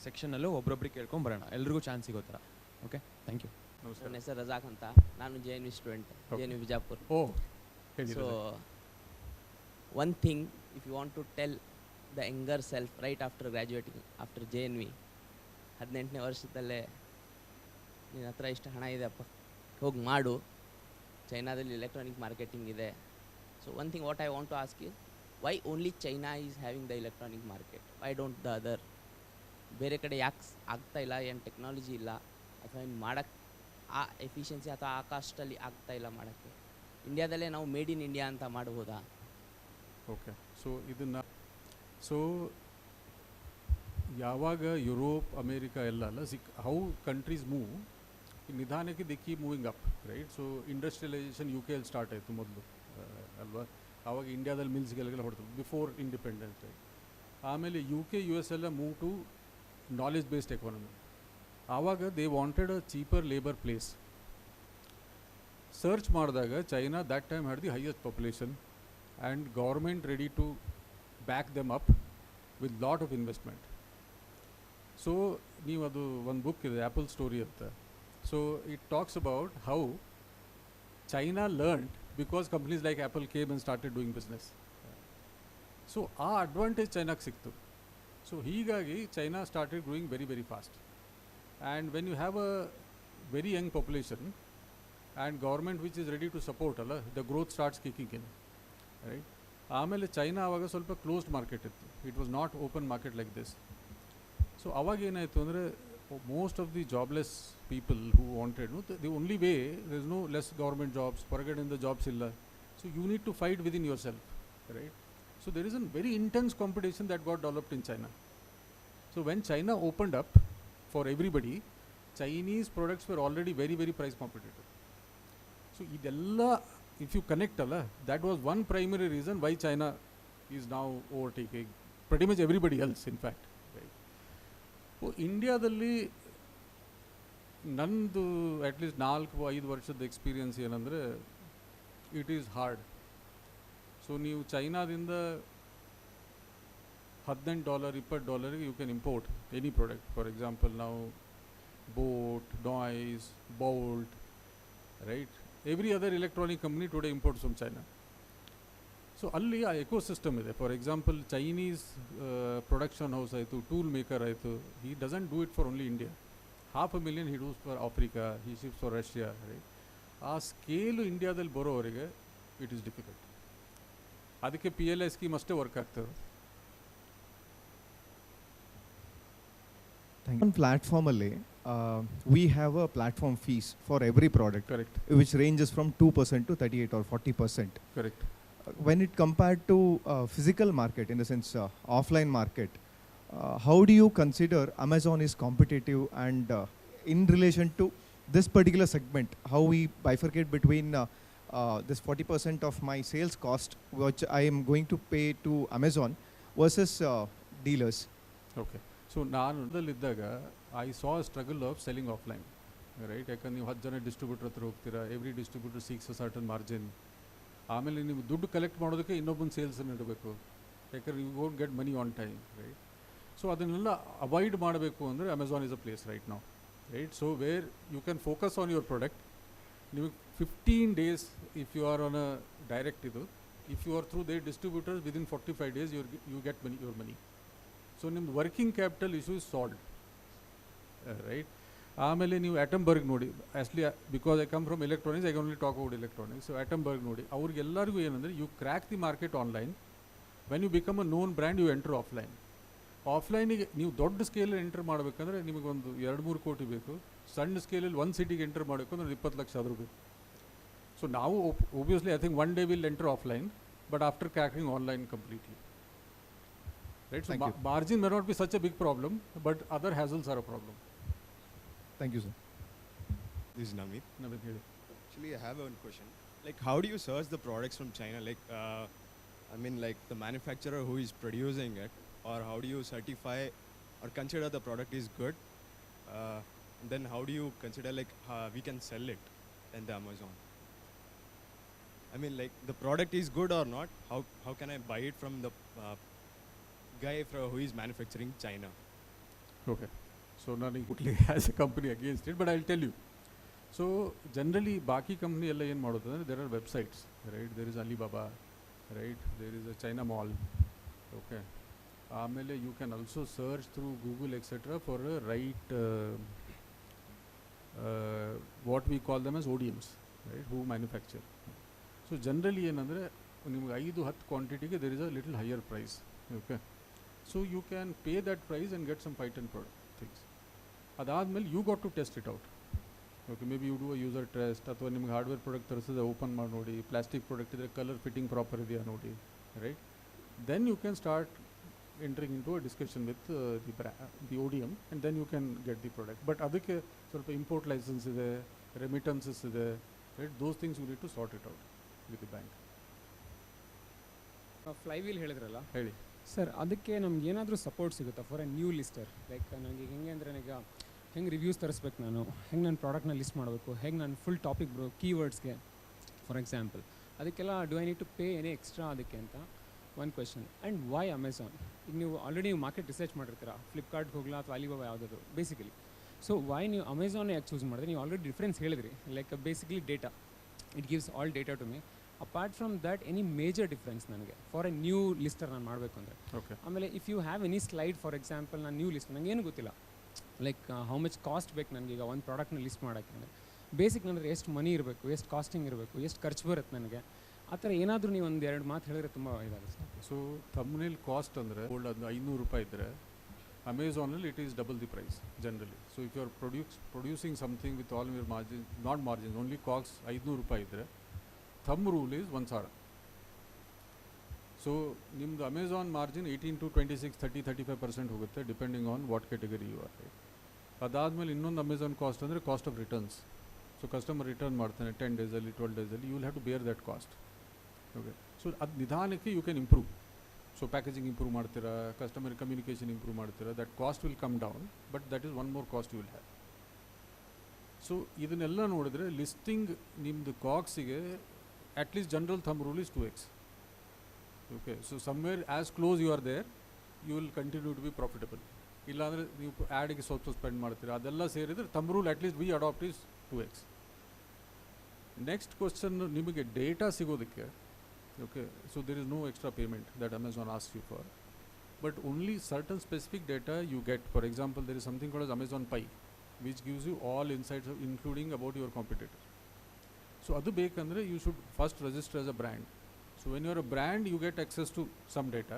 ಸೆಕ್ಷನಲ್ಲೂ ಒಬ್ರೊಬ್ರಿಗೆ ಕೇಳ್ಕೊಂಡು ಬರೋಣ, ಎಲ್ರಿಗೂ ಚಾನ್ಸ್ ಸಿಗೋ ಥರ. Okay, thank you. ನನ್ನ ಹೆಸರು ರಜಾಕ್ ಅಂತ, ನಾನು JNV student, JNV Bijapur. So one thing, if you want to tell the younger self right after graduating after JNV, 18ನೇ ವರ್ಷದಲ್ಲೇ ನಿನ್ನ ಹತ್ರ ಇಷ್ಟು ಹಣ ಇದೆಯಪ್ಪ, ಹೋಗಿ ಮಾಡು, ಚೈನಾದಲ್ಲಿ ಎಲೆಕ್ಟ್ರಾನಿಕ್ ಮಾರ್ಕೆಟಿಂಗ್ ಇದೆ. So one thing what I want to ask you, why only China is having the electronic market, why don't the other ಬೇರೆ ಕಡೆ ಯಾಕೆ ಆಗ್ತಾ ಇಲ್ಲ, ಏನು ಟೆಕ್ನಾಲಜಿ ಇಲ್ಲ ಅಥವಾ ಏನು ಮಾಡೋಕ್ಕೆ ಆ ಎಫಿಷಿಯನ್ಸಿ ಅಥವಾ ಆ ಕಾಸ್ಟಲ್ಲಿ ಆಗ್ತಾ ಇಲ್ಲ ಮಾಡೋಕ್ಕೆ, ಇಂಡಿಯಾದಲ್ಲೇ ನಾವು ಮೇಡ್ ಇನ್ ಇಂಡಿಯಾ ಅಂತ ಮಾಡ್ಬೋದಾ? ಓಕೆ, ಸೊ ಇದನ್ನು ಯಾವಾಗ ಯುರೋಪ್ ಅಮೇರಿಕಾ ಎಲ್ಲ ಅಲ್ಲ ಹೌ ಕಂಟ್ರೀಸ್ ಮೂವ್, ನಿಧಾನಕ್ಕೆ the keep moving up, right? So industrialisation U K ಅಲ್ಲಿ ಸ್ಟಾರ್ಟ್ ಆಯಿತು ಮೊದಲು ಅಲ್ವಾ, ಆವಾಗ ಇಂಡಿಯಾದಲ್ಲಿ ಮಿಲ್ಸ್ಗೆಲ್ಲ ಹೊಡ್ತದೆ ಬಿಫೋರ್ ಇಂಡಿಪೆಂಡೆನ್ಸ್, ರೈಟ್? ಆಮೇಲೆ ಯು ಕೆ ಯು ಎಸ್ ಎಲ್ಲ move to knowledge based economy. ಆವಾಗ they wanted a cheaper labour place. Search ಮಾಡಿದಾಗ China that time had the highest population and government ready to back them up with lot of investment. So ನೀವು ಅದು ಒಂದು book ಇದೆ Apple story ಅಂತ. So it talks about how China learned because companies like Apple came and started doing business. So ಆ advantage ಚೈನಾಗೆ ಸಿಕ್ತು. So ಹೀಗಾಗಿ China started growing very very fast. And when you have a very young population and government which is ready to support ಅಲ್ಲ, the growth starts kicking in, right? ಆಮೇಲೆ China ಆವಾಗ ಸ್ವಲ್ಪ closed market ಇತ್ತು, it was not open market like this. So ಅವಾಗ ಏನಾಯಿತು ಅಂದರೆ most of the jobless people who wanted, the only way there is no less government jobs, ಹೊರಗಡೆಯಿಂದ jobs ಇಲ್ಲ. So you need to fight within yourself, right? So there is a very intense competition that got developed in China. So when China opened up for everybody, Chinese products were already very very price competitive. So idella, if you connect alla, that was one primary reason why China is now overtaking pretty much everybody else, in fact, right? So India dalli nandu at least 4-5 ವರ್ಷದ experience ಏನಂದರೆ it is hard. So ನೀವು ಚೈನಾದಿಂದ $18-20 you can import any product. For example ನಾವು boAt, Noise, Boult, right? Every other electronic company today imports from China. So ಅಲ್ಲಿ ಆ ecosystem ಇದೆ. For example Chinese production house ಆಯಿತು, tool maker ಆಯಿತು, he doesn't do it for only India. 500,000 he does for Africa, he ships for Russia, right? ಆ scale ಇಂಡಿಯಾದಲ್ಲಿ ಬರೋವರೆಗೆ it is difficult. ಅದಕ್ಕೆ PLI scheme ಅಷ್ಟೇ ವರ್ಕ್ ಆಗ್ತದೆ. On platform alli, we have a platform fees for every product. Correct. Which ranges from 2% to 38 or 40%. Correct. When it compared to physical market, in the sense offline market, how do you consider Amazon is competitive, and in relation to this particular segment, how we bifurcate between this 40% of my sales cost which I am going to pay to Amazon versus dealers? Okay. So ನಾನು ಇದ್ದಾಗ I saw struggle of selling offline, right? ಯಾಕಂದ್ರೆ ನೀವು 10 ಜನ distributor ಹತ್ರ ಹೋಗ್ತೀರಾ, every distributor seeks a certain margin. ಆಮೇಲೆ ನೀವು ದುಡ್ಡು ಕಲೆಕ್ಟ್ ಮಾಡೋದಕ್ಕೆ ಇನ್ನೊಬ್ಬನ ಸೇಲ್ಸನ್ನು ಇಡಬೇಕು, ಯಾಕಂದ್ರೆ you won't get money on time, right? So ಅದನ್ನೆಲ್ಲ ಅವಾಯ್ಡ್ ಮಾಡಬೇಕು ಅಂದರೆ Amazon is a place right now, right? So where you can focus on your product. ನಿಮಗೆ 15 days if you are on a direct ಇದು, if you are through their distributors within 45 days you get money, your money. So ನಿಮ್ದು working capital issue is solved, right? ಆಮೇಲೆ ನೀವು Atomberg ನೋಡಿ, actually because I come from electronics, I can only talk about electronics. So Atomberg ನೋಡಿ, ಅವ್ರಿಗೆಲ್ಲರಿಗೂ ಏನಂದರೆ you crack the market online, when you become a known brand you enter offline. ಆಫ್ಲೈನಿಗೆ ನೀವು ದೊಡ್ಡ ಸ್ಕೇಲಲ್ಲಿ enter ಮಾಡಬೇಕಂದ್ರೆ ನಿಮಗೊಂದು 2-3 ಕೋಟಿ ಬೇಕು. ಸಣ್ಣ ಸ್ಕೇಲಲ್ಲಿ ಒಂದು ಸಿಟಿಗೆ ಎಂಟರ್ ಮಾಡಬೇಕು ಅಂದ್ರೆ 20 ಲಕ್ಷ ಆದರೂ ಬೇಕು. ಸೊ ನಾವು obviously I think one day will enter offline, but after cracking online completely, right? So margin may not be such a big problem, but other hassles are a problem. Thank you, sir. This is Namit. Namit, Actually, I have one question. Like, how do you search the products from China? Like, I mean, like the manufacturer who is producing it, or how do you certify or consider the product is good? And then how do you consider like we can sell it in the Amazon? I mean, like the product is good or not? How can I buy it from the guy who is manufacturing China? Okay. So ನಾನು quickly as a company against it, but I'll tell you. So generally ಬಾಕಿ company ಎಲ್ಲ ಏನು ಮಾಡೋದು ಅಂದರೆ there are websites, right? There is Alibaba, right? There is a China Mall, okay? ಆಮೇಲೆ you can also search through Google etc. for a right what we call them as ODMs, right? Who manufacture. So generally ಏನಂದರೆ ನಿಮ್ಗೆ 5-10 ಕ್ವಾಂಟಿಟಿಗೆ there is a little higher price, okay? So you can pay that price and get some patent things. ಅದಾದ್ಮೇಲೆ you got to test it out. Okay, maybe you do a user test, ಅಥವಾ ನಿಮ್ಗೆ hardware product ತರಿಸಿದ್ರೆ open ಮಾಡಿ ನೋಡಿ, plastic product ಇದ್ದರೆ colour fitting proper ಇದೆಯಾ ನೋಡಿ, right? Then you can start entering into a discussion with the ODM, and then you can get the product. But ಅದಕ್ಕೆ ಸ್ವಲ್ಪ import license ಇದೆ, remittances ಇದೆ, right? Those things you need to sort it out with the bank. Flywheel ಹೇಳಿದ್ರಲ್ಲ ಹೇಳಿ sir, ಅದಕ್ಕೆ ನಮ್ಗೆ ಏನಾದರೂ support ಸಿಗುತ್ತಾ ಫಾರ್ ಎ ನ್ಯೂ ಲಿಸ್ಟರ್? ಲೈಕ್ ನನಗೆ ಹೆಂಗೆ ಅಂದರೆ ಈಗ ಹೆಂಗೆ ರಿವ್ಯೂಸ್ ತರಿಸ್ಬೇಕು, ನಾನು ಹೆಂಗೆ ನನ್ನ ಪ್ರಾಡಕ್ಟ್ನ ಲಿಸ್ಟ್ ಮಾಡಬೇಕು, ಹೆಂಗೆ ನಾನು ಫುಲ್ ಟಾಪಿಕ್ ಕೀವರ್ಡ್ಸ್ಗೆ ಫಾರ್ ಎಕ್ಸಾಂಪಲ್, ಅದಕ್ಕೆಲ್ಲ do I need to pay any extra ಅದಕ್ಕೆ ಅಂತ one question. And why Amazon? ಈಗ ನೀವು ಆಲ್ರೆಡಿ ನೀವು ಮಾರ್ಕೆಟ್ ರಿಸರ್ಚ್ ಮಾಡಿರ್ತೀರಾ, ಫ್ಲಿಪ್ಕಾರ್ಟ್ಗೆ ಹೋಗಲ್ಲ ಅಥವಾ ಅಲಿಬಾಬಾ ಯಾವುದಾದ್ರು ಬೇಸಿಕಲಿ. ಸೊ ವೈ ನೀವು ಅಮೆಝಾನ್ ಯಾಕೆ ಚೂಸ್ ಮಾಡಿದ್ರೆ? ನೀವು ಆಲ್ರೆಡಿ ಡಿಫ್ರೆನ್ಸ್ ಹೇಳಿದ್ರಿ, like basically data, it gives all data to me. Apart from that any major difference ನನಗೆ ಫಾರ್ ಎ ನ್ಯೂ ಲಿಸ್ಟರ್ ನಾನು ಮಾಡಬೇಕು ಅಂದರೆ? ಓಕೆ. ಆಮೇಲೆ if you have any slide for example, ನಾನು ನ್ಯೂ ಲಿಸ್ಟ್ ನನಗೆ ಏನು ಗೊತ್ತಿಲ್ಲ, ಲೈಕ್ ಹೌ ಮಚ್ ಕಾಸ್ಟ್ ಬೇಕು ನನಗೆ ಈಗ ಒಂದು ಪ್ರಾಡಕ್ಟ್ನ ಲಿಸ್ಟ್ ಮಾಡೋಕ್ಕೆ ಅಂದರೆ ಬೇಸಿಕ್ ನನಗೆ ಎಷ್ಟು ಮನಿ ಇರಬೇಕು, ಎಷ್ಟು ಕಾಸ್ಟಿಂಗ್ ಇರಬೇಕು, ಎಷ್ಟು ಖರ್ಚು ಬರುತ್ತೆ ನನಗೆ, ಆ ಥರ ಏನಾದರೂ ನೀವು ಒಂದು ಎರಡು ಮಾತು ಹೇಳಿದ್ರೆ ತುಂಬ ಇದಾಗುತ್ತೆ ಸರ್. ಸೊ ಥಂಬ್ನೇಲ್ ಕಾಸ್ಟ್ ಅಂದರೆ ಗೋಲ್ಡ್ ಅದು ₹500 ಇದ್ದರೆ ಅಮೆಝಾನಲ್ಲಿ it is double the price generally. So if you are producing something with all your margin, not margin, only cost ₹500 ಇದ್ದರೆ ಥಂಬ್ ರೂಲ್ ಈಸ್ 1,000. ಸೊ ನಿಮ್ಮದು ಅಮೆಝಾನ್ ಮಾರ್ಜಿನ್ 18 to 26, 30-35% ಹೋಗುತ್ತೆ depending on what category you are. ಅದಾದಮೇಲೆ ಇನ್ನೊಂದು Amazon cost ಅಂದರೆ cost of returns. So customer return ಮಾಡ್ತಾನೆ 10 ಡೇಸಲ್ಲಿ 12 ಡೇಸಲ್ಲಿ, you will have to bear that cost. Okay. So ಅದು ನಿಧಾನಕ್ಕೆ you can improve. So packaging improve ಮಾಡ್ತೀರಾ, ಕಸ್ಟಮರ್ ಕಮ್ಯುನಿಕೇಷನ್ ಇಂಪ್ರೂವ್ ಮಾಡ್ತೀರಾ, that cost will come down, but that is one more cost you will have. So ಇದನ್ನೆಲ್ಲ ನೋಡಿದ್ರೆ listing ನಿಮ್ಮದು ಕಾಕ್ಸಿಗೆ at least general thumb rule is 2x. Okay. So somewhere as close you are there, you will continue to be profitable. ಇಲ್ಲಾಂದರೆ ನೀವು ಆ್ಯಡಿಗೆ ಸ್ವಲ್ಪ spend ಮಾಡ್ತೀರಾ, ಅದೆಲ್ಲ ಸೇರಿದರೆ thumb rule at least we adopt is 2x. Next question, ನಿಮಗೆ ಡೇಟಾ ಸಿಗೋದಕ್ಕೆ, okay, so there is no extra payment that Amazon ask you for, but only certain specific data you get. For example, there is something called Amazon Pi which gives you all insights including about your competitor. So adu bekandre you should first register as a brand. So when you are a brand, you get access to some data,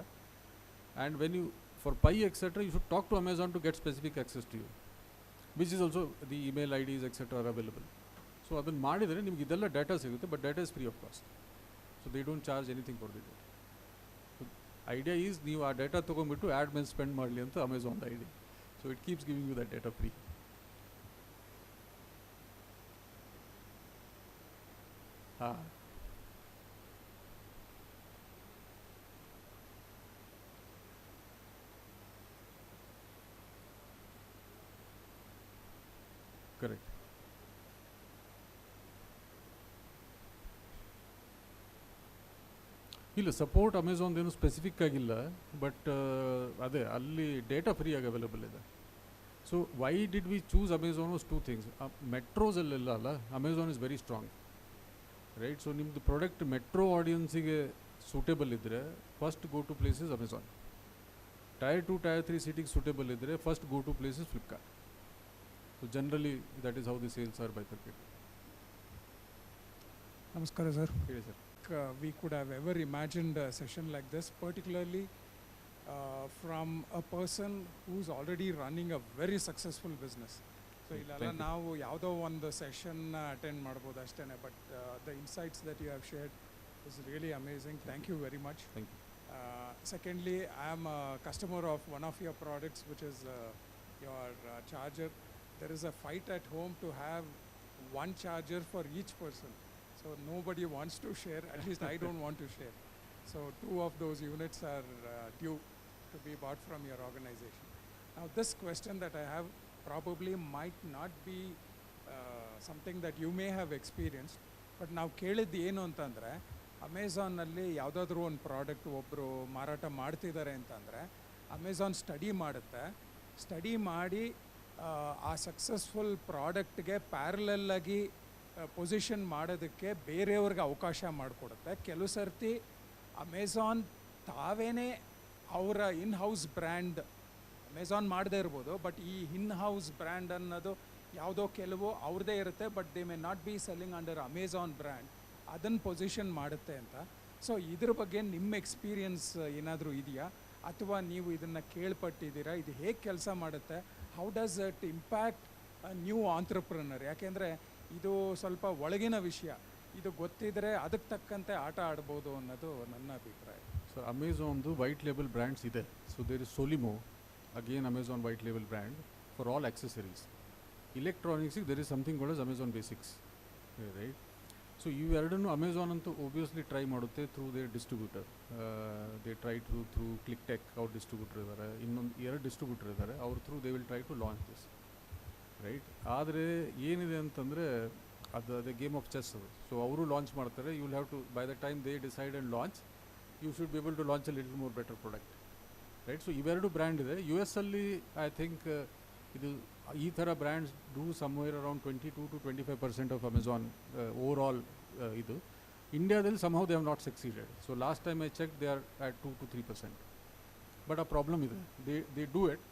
and when you for Pi etc, you should talk to Amazon to get specific access to you, which is also the email IDs etc are available. So adan madidre nimge idella data sigutte, but data is free of cost. So they don't charge anything for the data. So idea is ನೀವು ಆ data ತೊಗೊಂಡ್ಬಿಟ್ಟು ad ಮೇಲೆ spend ಮಾಡಲಿ ಅಂತ Amazon idea. So it keeps giving you that data free. ಹಾಂ. Correct. ಇಲ್ಲ, support ಅಮೆಝಾನ್ದೇನು specific ಆಗಿಲ್ಲ, ಬಟ್ ಅದೇ ಅಲ್ಲಿ ಡೇಟಾ ಫ್ರೀಯಾಗಿ ಅವೈಲೇಬಲ್ ಇದೆ. So why did we choose Amazon was 2 things. ಮೆಟ್ರೋಸಲ್ಲೆಲ್ಲ ಅಲ್ಲ, Amazon is very strong, right? So ನಿಮ್ಮದು ಪ್ರಾಡಕ್ಟ್ ಮೆಟ್ರೋ ಆಡಿಯನ್ಸಿಗೆ ಸೂಟೇಬಲ್ ಇದ್ದರೆ first go to place is Amazon. Tier 2, Tier 3 ಸಿಟಿಗೆ ಸೂಟೇಬಲ್ ಇದ್ದರೆ first go to place is Flipkart. So generally that is how the sales are bifurcated. ನಮಸ್ಕಾರ sir. ಹೇಳಿ sir. We could have ever imagined a session like this, particularly from a person who's already running a very successful business. So ilala ನಾವು ಯಾವುದೋ ಒಂದು session attend ಮಾಡ್ಬೋದು ಅಷ್ಟೇ, but the insights that you have shared is really amazing. Thank you very much. Thank you. Secondly, I am a customer of one of your products, which is your charger. There is a fight at home to have one charger for each person. So nobody wants to share, at least I don't want to share. So 2 of those units are due to be bought from your organization. Now this question that I have probably might not be something that you may have experienced, but now ಕೇಳಿದ್ದು ಏನು ಅಂತಂದರೆ, ಅಮೆಝಾನಲ್ಲಿ ಯಾವುದಾದ್ರೂ ಒಂದು product ಒಬ್ಬರು ಮಾರಾಟ ಮಾಡ್ತಿದ್ದಾರೆ ಅಂತಂದರೆ Amazon study ಮಾಡುತ್ತೆ. ಸ್ಟಡಿ ಮಾಡಿ ಆ ಸಕ್ಸಸ್ಫುಲ್ ಪ್ರಾಡಕ್ಟ್ಗೆ ಪ್ಯಾರಲಲ್ಲಾಗಿ ಪೊಸಿಷನ್ ಮಾಡೋದಕ್ಕೆ ಬೇರೆಯವ್ರಿಗೆ ಅವಕಾಶ ಮಾಡಿಕೊಡುತ್ತೆ. ಕೆಲವು ಸರ್ತಿ ಅಮೆಝಾನ್ ತಾವೇನೇ ಅವರ ಇನ್ ಹೌಸ್ ಬ್ರ್ಯಾಂಡ್, ಅಮೆಝಾನ್ ಮಾಡದೇ ಇರ್ಬೋದು, ಬಟ್ ಈ ಇನ್ ಹೌಸ್ ಬ್ರ್ಯಾಂಡ್ ಅನ್ನೋದು ಯಾವುದೋ ಕೆಲವು ಅವ್ರದ್ದೇ ಇರುತ್ತೆ, but they may not B selling under Amazon brand, ಅದನ್ನು ಪೊಸಿಷನ್ ಮಾಡುತ್ತೆ ಅಂತ. ಸೊ ಇದ್ರ ಬಗ್ಗೆ ನಿಮ್ಮ ಎಕ್ಸ್ಪೀರಿಯನ್ಸ್ ಏನಾದರೂ ಇದೆಯಾ? ಅಥವಾ ನೀವು ಇದನ್ನು ಕೇಳ್ಪಟ್ಟಿದ್ದೀರಾ, ಇದು ಹೇಗೆ ಕೆಲಸ ಮಾಡುತ್ತೆ, how does it impact new entrepreneur? ಯಾಕೆಂದರೆ ಇದು ಸ್ವಲ್ಪ ಒಳಗಿನ ವಿಷಯ, ಇದು ಗೊತ್ತಿದ್ರೆ ಅದಕ್ಕೆ ತಕ್ಕಂತೆ ಆಟ ಆಡ್ಬೋದು ಅನ್ನೋದು ನನ್ನ ಅಭಿಪ್ರಾಯ. ಸೊ ಅಮೆಝಾನ್ದು ವೈಟ್ ಲೇಬಲ್ ಬ್ರ್ಯಾಂಡ್ಸ್ ಇದೆ. So there is Solimo, again Amazon white label brand for all accessories. ಇಲೆಕ್ಟ್ರಾನಿಕ್ಸಿಗೆ there is something called as Amazon Basics, right? So ಇವೆರಡನ್ನು ಅಮೆಝಾನ್ ಅಂತೂ ಒಬ್ವಿಯಸ್ಲಿ ಟ್ರೈ ಮಾಡುತ್ತೆ through their distributor. They try through Click Tech ಅವ್ರ distributor ಇದ್ದಾರೆ, ಇನ್ನೊಂದು 2 distributor ಇದ್ದಾರೆ, ಅವ್ರ through they will try to launch this, right? ಆದರೆ ಏನಿದೆ ಅಂತಂದರೆ ಅದೇ ಗೇಮ್ ಆಫ್ ಚೆಸ್ ಅದು. ಸೊ ಅವರು ಲಾಂಚ್ ಮಾಡ್ತಾರೆ, you will have to by the time they decide and launch, you should be able to launch a little more better product, right? So ಇವೆರಡು brand ಇದೆ. US ಅಲ್ಲಿ I think ಇದು ಈ ಥರ brands do somewhere around 22 to 25% of Amazon overall. ಇದು ಇಂಡಿಯಾದಲ್ಲಿ somehow they have not succeeded. So last time I checked they are at 2 to 3%. But ಆ problem ಇದೆ, ದೇ ಡೂ ಇಟ್.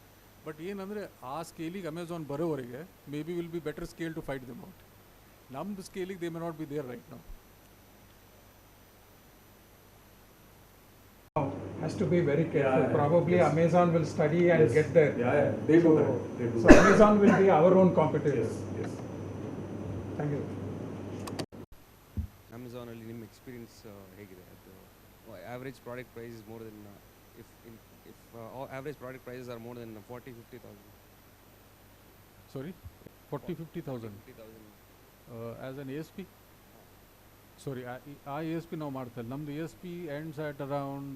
ಬಟ್ ಏನಂದರೆ ಆ ಸ್ಕೇಲಿಗೆ ಅಮೆಝಾನ್ ಬರೋವರೆಗೆ may be will be better scale to fight them out. ನಮ್ಮದು ಸ್ಕೇಲಿಗೆ they may not be there right now. Has to be very careful. Probably yes. Amazon will study and yes. get there. They do that. So Amazon will be our own competitor. Yes. Thank you. Amazon ಅಲ್ಲಿ ನಿಮ್ಮ experience ಹೇಗಿದೆ? ಅದು average product price is more than if average product prices are more than 40,000-50,000. Sorry, 40,000-50,000 as an ASP. Sorry, ಆ ASP ನಾವು ಮಾಡ್ತಾ ಇಲ್ಲ. ನಮ್ಮದು ASP ends at around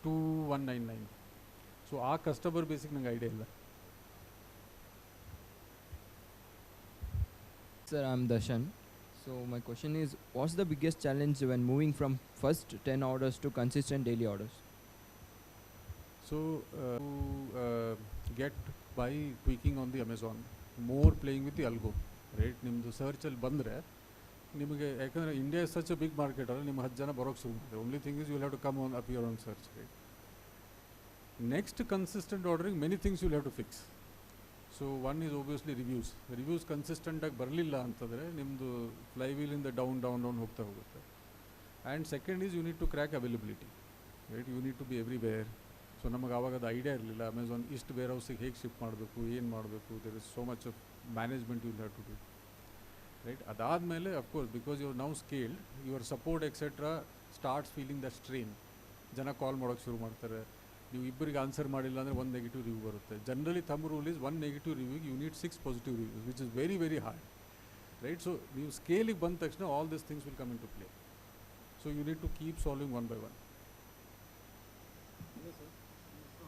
2,199. So ಆ ಕಸ್ಟಮರ್ ಬೇಸಿಕ್ ನಂಗೆ ಐಡಿಯಾ ಇಲ್ಲ. Sir, I'm Darshan. So my question is, what's the biggest challenge when moving from first 10 orders to consistent daily orders? So get by tweaking on the Amazon, more playing with the algo, right? ನಿಮ್ಮದು ಸರ್ಚಲ್ಲಿ ಬಂದರೆ ನಿಮಗೆ, ಯಾಕಂದರೆ India is such a big market ಅಲ್ಲ, ನಿಮ್ಮ 10 ಜನ ಬರೋಕ್ಕೆ ಶುರು ಮಾಡಿದೆ. Only thing is you will have to come on appear on search, right? Next consistent ordering many things you will have to fix. So one is obviously reviews ಕನ್ಸಿಸ್ಟೆಂಟಾಗಿ ಬರಲಿಲ್ಲ ಅಂತಂದರೆ ನಿಮ್ಮದು ಫ್ಲೈವೀಲಿಂದ ಡೌನ್ ಹೋಗ್ತಾ ಹೋಗುತ್ತೆ. And second is you need to crack availability, right? You need to be everywhere. So ನಮಗೆ ಆವಾಗ ಅದು ಐಡಿಯಾ ಇರಲಿಲ್ಲ, ಅಮೆಝಾನ್ ಇಷ್ಟು ವೇರ್ ಹೌಸಿಗೆ ಹೇಗೆ ಶಿಫ್ಟ್ ಮಾಡಬೇಕು, ಏನು ಮಾಡಬೇಕು, there is so much of management you will have to do, right? ಅದಾದಮೇಲೆ of course because you are now scaled, your support etcetera starts feeling the strain. ಜನ ಕಾಲ್ ಮಾಡೋಕ್ಕೆ ಶುರು ಮಾಡ್ತಾರೆ, ನೀವು ಇಬ್ಬರಿಗೆ ಆನ್ಸರ್ ಮಾಡಿಲ್ಲ ಅಂದರೆ 1 ನೆಗೆಟಿವ್ ರಿವ್ಯೂ ಬರುತ್ತೆ. Generally thumb rule is 1 negative ರಿವ್ಯೂಗೆ you need 6 positive reviews, which is very very hard, right? So ನೀವು ಸ್ಕೇಲಿಗೆ ಬಂದ ತಕ್ಷಣ all this things will come in to play. So you need to keep solving one by one.